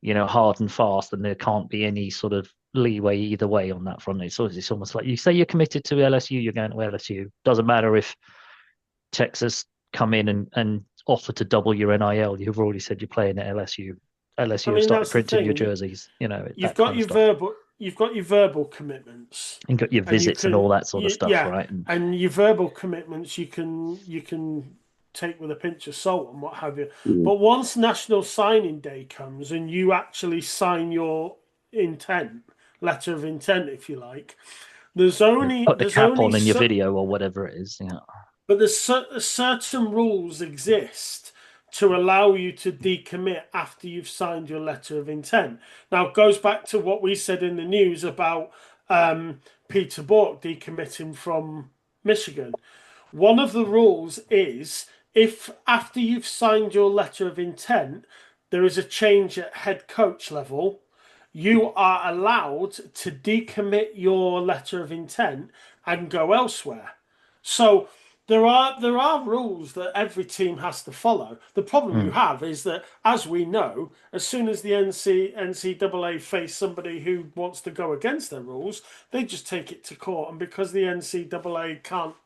hard and fast, and there can't be any sort of leeway either way on that front. It's almost like you say you're committed to LSU, you're going to LSU. Doesn't matter if Texas come in and offer to double your NIL. You've already said you're playing at LSU. I LSU have mean, started that's the printing your thing. jerseys, that kind of stuff. You've got your verbal commitments, And got your and you visits and all can, that sort of stuff, yeah, right? And and your verbal commitments you can take with a pinch of salt and what have you. Mm. But once National Signing Day comes and you actually sign your intent, letter of intent, if you like, there's only put the there's cap only on in your so, video or whatever it is. Yeah. but certain rules exist to allow you to decommit after you've signed your letter of intent. Now, it goes back to what we said in the news about Peter Bork decommitting from Michigan. One of the rules is if after you've signed your letter of intent, there is a change at head coach level, you are allowed to decommit your letter of intent and go elsewhere. So there are rules that every team has to follow. The problem you Mm. have is that, as we know, as soon as the NCAA face somebody who wants to go against their rules, they just take it to court, and because the NCAA can't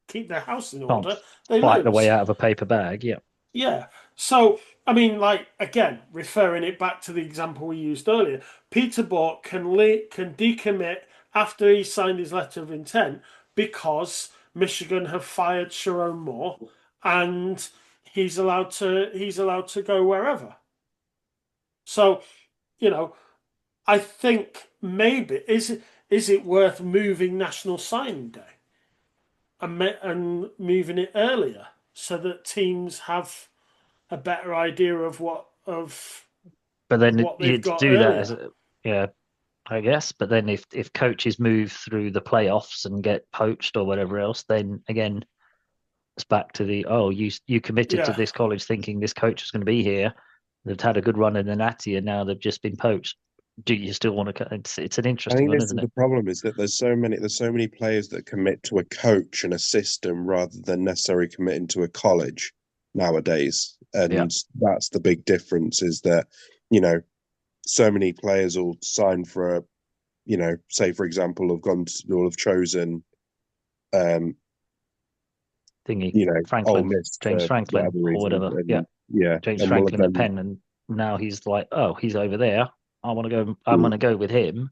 keep their house in Can't order, they fight the way lose. out of a paper bag. Yeah. Yeah. So, I mean, like, again, referring it back to the example we used earlier, Peter Bork can decommit after he signed his letter of intent because Michigan have fired Sharon Moore, and he's allowed to go wherever. So, you know, I think maybe is it worth moving National Signing Day and moving it earlier so that teams have a better idea of But then what they've you'd got do that as earlier. a, yeah, I guess. But then if coaches move through the playoffs and get poached or whatever else, then again it's back to the you committed to Yeah, this college thinking this coach was going to be here. They've had a good run in the Natty and now they've just been poached. Do you still want to? It's an I interesting think one, this isn't is the it? problem is that there's so many players that commit to a coach and a system rather than necessarily committing to a college nowadays. Yeah. And that's the big difference is that, you know, so many players will sign for a, say for example, will have chosen um, Thingy Ole Franklin, Miss James for Franklin whatever or reason. whatever. Yeah, And yeah, James and will have Franklin at then Penn, and now he's like, oh, he's over there. I want to go. I'm going to go with him.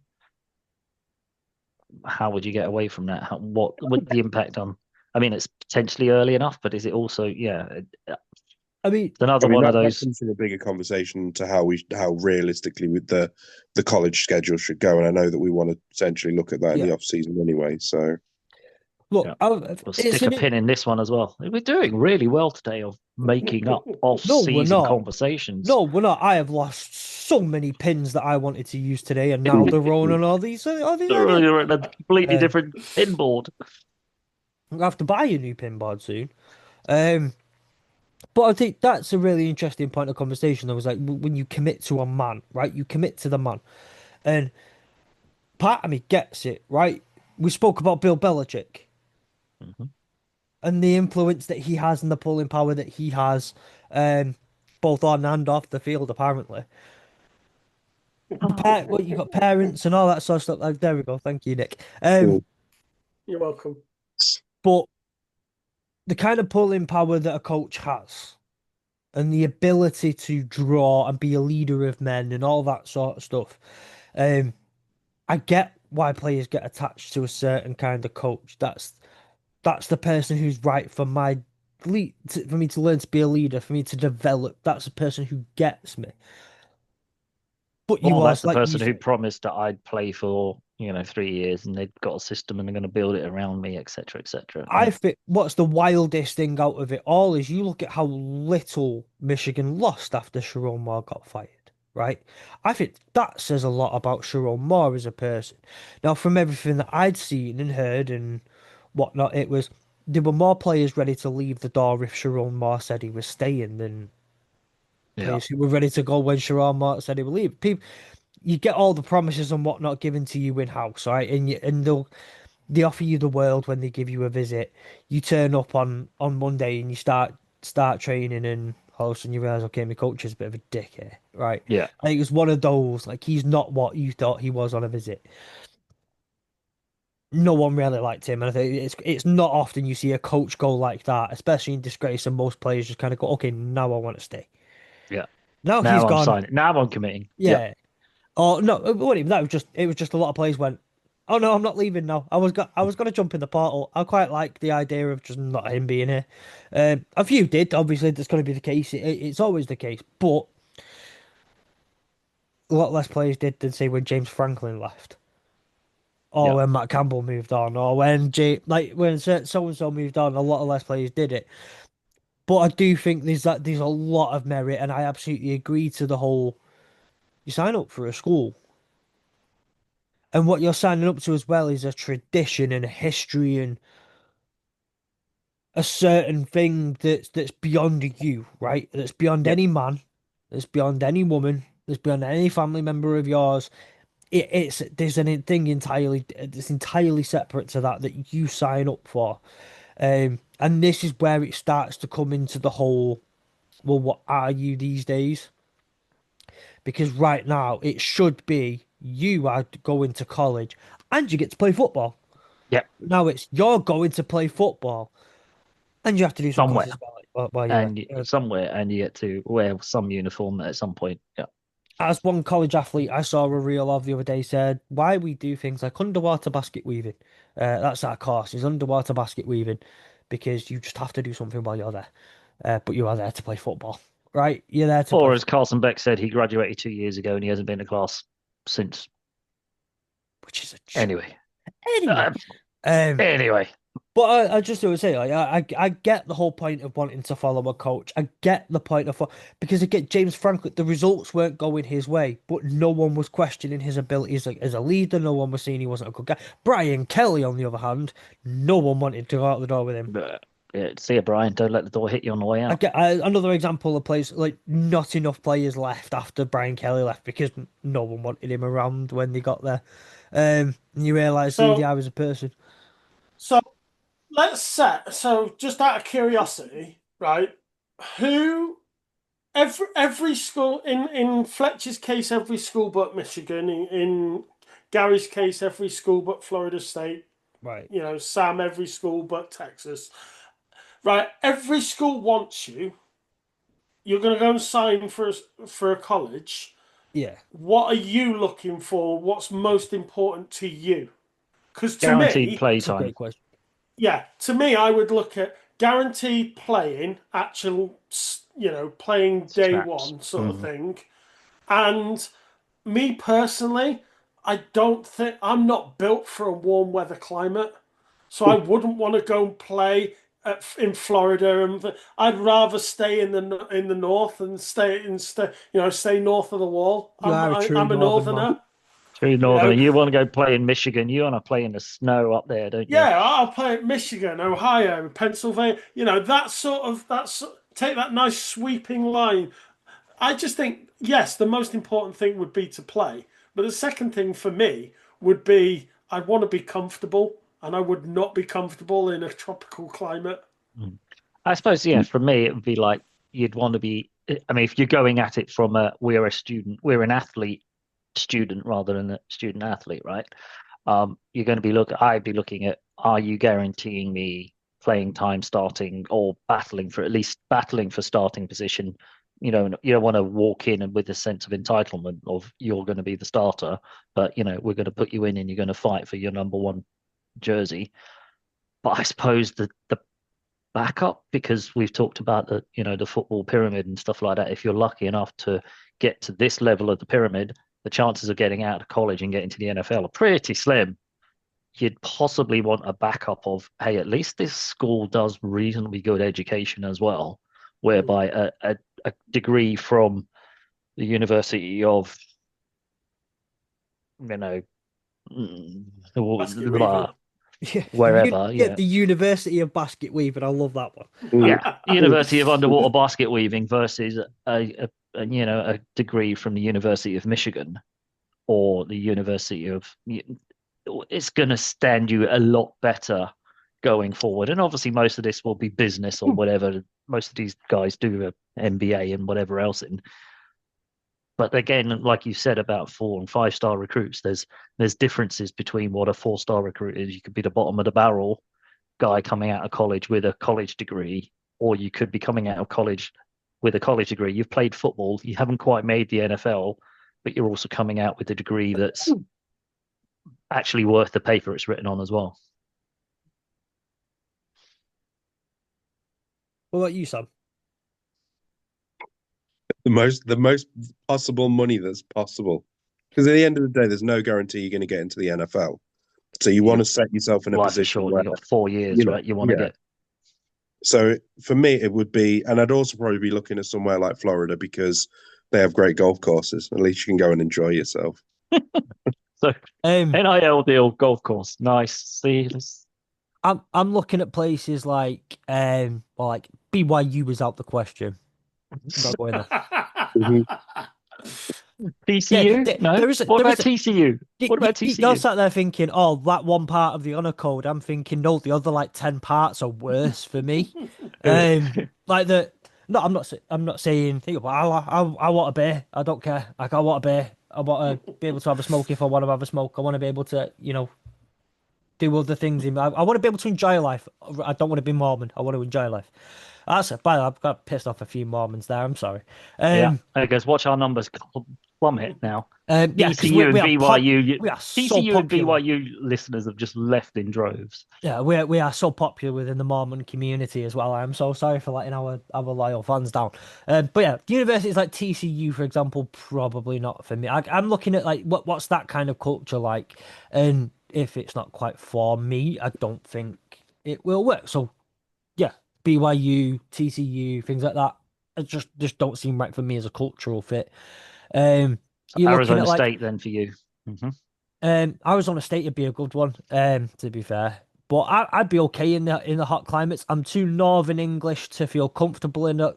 How would you get away from that? What would the impact on? I mean, it's potentially early enough, but is it also? Yeah, it's I mean, I another mean one of that those. comes from a bigger conversation to how realistically with the college schedule should go, and I know that we want to essentially look at that in yeah. the off season anyway. So Yeah, Look, we'll it's stick a an pin in this one as well. We're doing really well today of making up no, we're off-season not. conversations. No, we're not. I have lost so many pins that I wanted to use today, and now they're rolling on all these ideas. You're at a completely Uh, different pinboard. I'm gonna have to buy a new pin board soon. Um, but I think that's a really interesting point of conversation. I was like, when you commit to a man, right? You commit to the man, and part of me gets it, right? We spoke about Bill Belichick Mhm. and the influence that he has and the pulling power that he has, um, both on and off the field, apparently. What you got parents and all that sort of stuff. Like, there we go. Thank you, Nick. cool. you're welcome. But the kind of pulling power that a coach has and the ability to draw and be a leader of men and all that sort of stuff. Um, I get why players get attached to a certain kind of coach. That's the person who's right for my for me to learn to be a leader, for me to develop. That's the person who gets me. But you Or that's also, the like you person who said, promised that I'd play for 3 years, and they've got a system and they're going to build it around me, etc., etc. I think what's the wildest thing out of it all is you look at how little Michigan lost after Sharon Moore got fired, right? I think that says a lot about Sharon Moore as a person. Now, from everything that I'd seen and heard and whatnot, it was there were more players ready to leave the door if Sharon Moore said he was staying than Yeah, players who were ready to go when Sharon Moore said he would leave. People, you get all the promises and whatnot given to you in house, right? And they offer you the world when they give you a visit. You turn up on Monday and you start training, and all of a sudden you realize, okay, my coach is a bit of a dick here, right? yeah, Like it was one of those, like he's not what you thought he was on a visit. No one really liked him, and I think it's not often you see a coach go like that, especially in disgrace, and most players just kind of go, okay, now I want to stay. yeah. Now he's Now I'm gone, signing. Now I'm committing. Yeah, yeah. Oh no, it wasn't even that. It was just a lot of players went, "Oh no, I'm not leaving now. I was gonna jump in the portal. I quite like the idea of just not him being here." A few did. Obviously, that's going to be the case. It's always the case, but a lot less players did than say when James Franklin left, or yeah, when Matt Campbell moved on, or when when so and so moved on. A lot of less players did it. But I do think there's a lot of merit, and I absolutely agree to the whole. You sign up for a school. And what you're signing up to as well is a tradition and a history and a certain thing that's beyond you, right? That's beyond yeah, any man. It's beyond any woman. It's beyond any family member of yours. There's an thing entirely it's entirely separate to that you sign up for. And this is where it starts to come into the whole, well, what are you these days? Because right now it should be you are going to college and you get to play football. Yep, Now it's you're going to play football and you have to do some somewhere. classes while you're And there. somewhere, and you get to wear some uniform at some point. Yeah. As one college athlete I saw a reel of the other day said, why we do things like underwater basket weaving. That's our course, is underwater basket weaving, because you just have to do something while you're there. But you are there to play football, right? You're there to play Or as football, Carson Beck said, he graduated 2 years ago and he hasn't been to class since. which is a joke. Anyway, Anyway, uh, um, anyway, but I just would say, like, I get the whole point of wanting to follow a coach. I get the point of because again, James Franklin, the results weren't going his way, but no one was questioning his abilities as a leader. No one was saying he wasn't a good guy. Brian Kelly, on the other hand, no one wanted to go out the door with him. yeah, see you, Brian. Don't let the door hit you on the way I out. get another example of players like not enough players left after Brian Kelly left because no one wanted him around when they got there. And you realise who they So are as a person. so let's set. So just out of curiosity, right? Who every school in Fletch's case, every school but Michigan. In Gary's case, every school but Florida State. Right. You know, Sam, every school but Texas. Right, every school wants you. You're going to go and sign for a college. Yeah. What are you looking for? What's most important to you? Because to Guaranteed me, play It's a time. great question. yeah, to me, I would look at guaranteed playing, actual, playing day Snaps. one sort of thing. And me personally, I don't think I'm not built for a warm weather climate. So I wouldn't want to go and play in Florida, and I'd rather stay in the north and stay north of the wall. You are a true I'm a Northern man. northerner, True you Northerner. know. You want to go play in Michigan. You want to play in the snow up there, don't you? Yeah, I'll play at Michigan, Ohio, Pennsylvania. Take that nice sweeping line. I just think yes, the most important thing would be to play, but the second thing for me would be I want to be comfortable, and I would not be comfortable in a tropical climate. Mm. I suppose, yeah, for me, it would be like you'd want to be. I mean, if you're going at it from we're a student, we're an athlete student rather than a student athlete, right? You're going to be I'd be looking at, are you guaranteeing me playing time starting or at least battling for starting position? You don't want to walk in and with a sense of entitlement of you're going to be the starter, but we're going to put you in and you're going to fight for your number one jersey. But I suppose the backup, because we've talked about the football pyramid and stuff like that. If you're lucky enough to get to this level of the pyramid, the chances of getting out of college and getting to the NFL are pretty slim. You'd possibly want a backup of, hey, at least this school does reasonably good education as well, whereby a degree from the University of, you know, Basket weaving. Yeah, wherever, the University of Basket Weaving. I love that one. yeah, University of Underwater Basket Weaving versus a degree from the University of Michigan or the University of. It's going to stand you a lot better going forward, and obviously most of this will be business or whatever. Most of these guys do an MBA and whatever else in. But again, like you said about 4 and 5 star recruits, there's differences between what a 4 star recruit is. You could be the bottom of the barrel guy coming out of college with a college degree, or you could be coming out of college with a college degree. You've played football, you haven't quite made the NFL, but you're also coming out with a degree that's actually worth the paper it's written on as well. What about you, Sam? The most possible money that's possible. Because at the end of the day, there's no guarantee you're going to get into the NFL. So you want to set yourself in a Life is position short. where, You've got 4 years, right? You want to get. So for me, it would be, and I'd also probably be looking at somewhere like Florida because they have great golf courses. At least you can go and enjoy yourself. So NIL deal, golf course, nice. See, I'm looking at places like BYU is out the question. Not going there. TCU? No. What about TCU? What about TCU? You're sat there thinking, oh, that one part of the honor code. I'm thinking, no, the other like 10 parts are worse for me. Like the no, I'm not saying think about I want a beer. I don't care. Like I want a beer. I want to be able to have a smoke if I want to have a smoke. I want to be able to, do other things in I want to be able to enjoy life. I don't want to be Mormon. I want to enjoy life. That's it. By the way, I've got pissed off a few Mormons there. I'm sorry. Yeah, there goes. Watch our numbers plummet now. Yeah, because TCU and BYU, we are so TCU and popular. BYU listeners have just left in droves. Yeah, we are so popular within the Mormon community as well. I'm so sorry for letting our loyal fans down. But yeah, universities like TCU, for example, probably not for me. I'm looking at like what's that kind of culture like, and if it's not quite for me, I don't think it will work. So yeah, BYU, TCU, things like that, it just don't seem right for me as a cultural fit. You're looking Arizona at like State then for you. Arizona State would be a good one, to be fair. But I'd be okay in the hot climates. I'm too Northern English to feel comfortable in a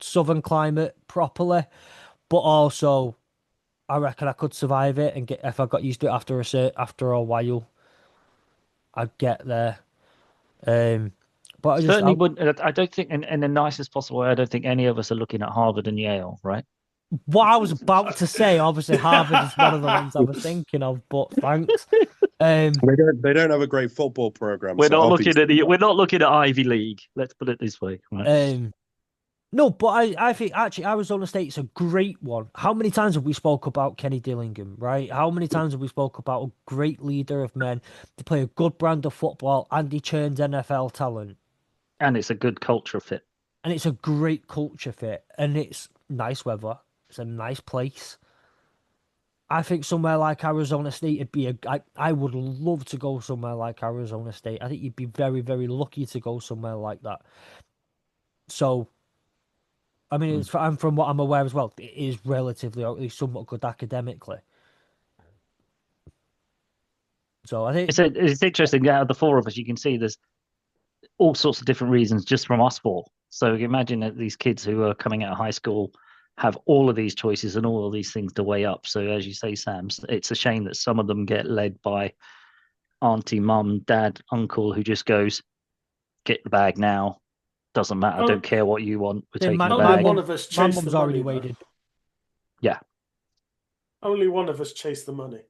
southern climate properly. But also, I reckon I could survive it and get if I got used to it after a while. I'd get there. But I Certainly wouldn't. I don't think, in the nicest possible way, I don't think any of us are looking at Harvard and Yale, right? what I was about to say, obviously Harvard is one of the ones I was thinking of, but thanks. They don't have a great football program. We're not looking at Ivy League. Let's put it this way. Right? No, but I think actually Arizona State's a great one. How many times have we spoke about Kenny Dillingham, right? How many times have we spoke about a great leader of men to play a good brand of football and he churns NFL talent? And it's a good culture fit. And it's a great culture fit. And it's nice weather. It's a nice place. I think somewhere like Arizona State would be I would love to go somewhere like Arizona State. I think you'd be very, very lucky to go somewhere like that. So, I mean, and from what I'm aware as well, it is relatively, or at least somewhat good academically. So I think it's interesting. Out of the four of us, you can see there's all sorts of different reasons just from us four. So imagine that these kids who are coming out of high school have all of these choices and all of these things to weigh up. So as you say, Sam, it's a shame that some of them get led by auntie, mum, dad, uncle, who just goes, get the bag now. Doesn't matter. Don't care what you want. We're taking the bag. One of us my mum's already waited. Yeah. Only one of us chased the money.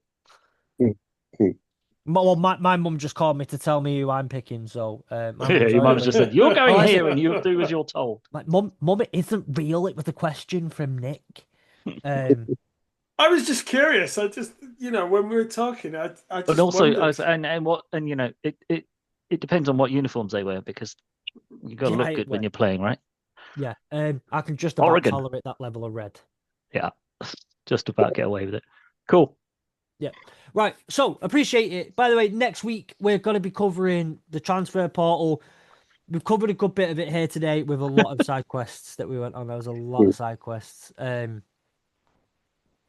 Well, my mum just called me to tell me who I'm picking, so your mum's just said, you're going here and you do as you're told. Like, mum, it isn't real. It was a question from Nick. I was just curious. I just, when we were talking, I just and also, wondered. it depends on what uniforms they wear because you got to look good when you're playing, right? Yeah, I can just about tolerate that level of red. Yeah, just about get away with it. Cool. Yeah, right. So appreciate it. By the way, next week we're going to be covering the transfer portal. We've covered a good bit of it here today with a lot of side quests that we went on. There was a lot of side quests. But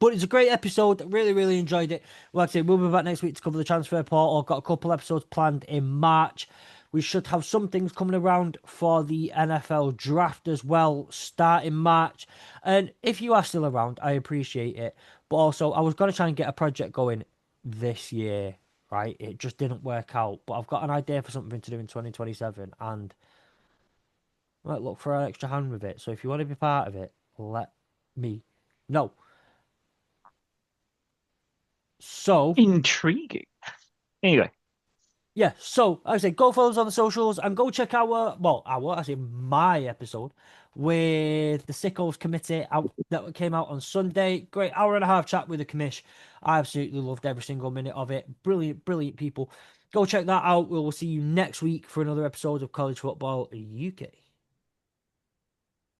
it's a great episode. Really, really enjoyed it. Like I say, we'll be back next week to cover the transfer portal. Got a couple episodes planned in March. We should have some things coming around for the NFL draft as well, starting March. And if you are still around, I appreciate it. But also, I was going to try and get a project going this year, right? It just didn't work out. But I've got an idea for something to do in 2027. And I might look for an extra hand with it. So if you want to be part of it, let me know. So intriguing. Anyway. Yeah, so I say go follow us on the socials and go check my episode with the Sickos Committee that came out on Sunday. Great hour and a half chat with the commish. I absolutely loved every single minute of it. Brilliant, brilliant people. Go check that out. We will see you next week for another episode of College Football UK.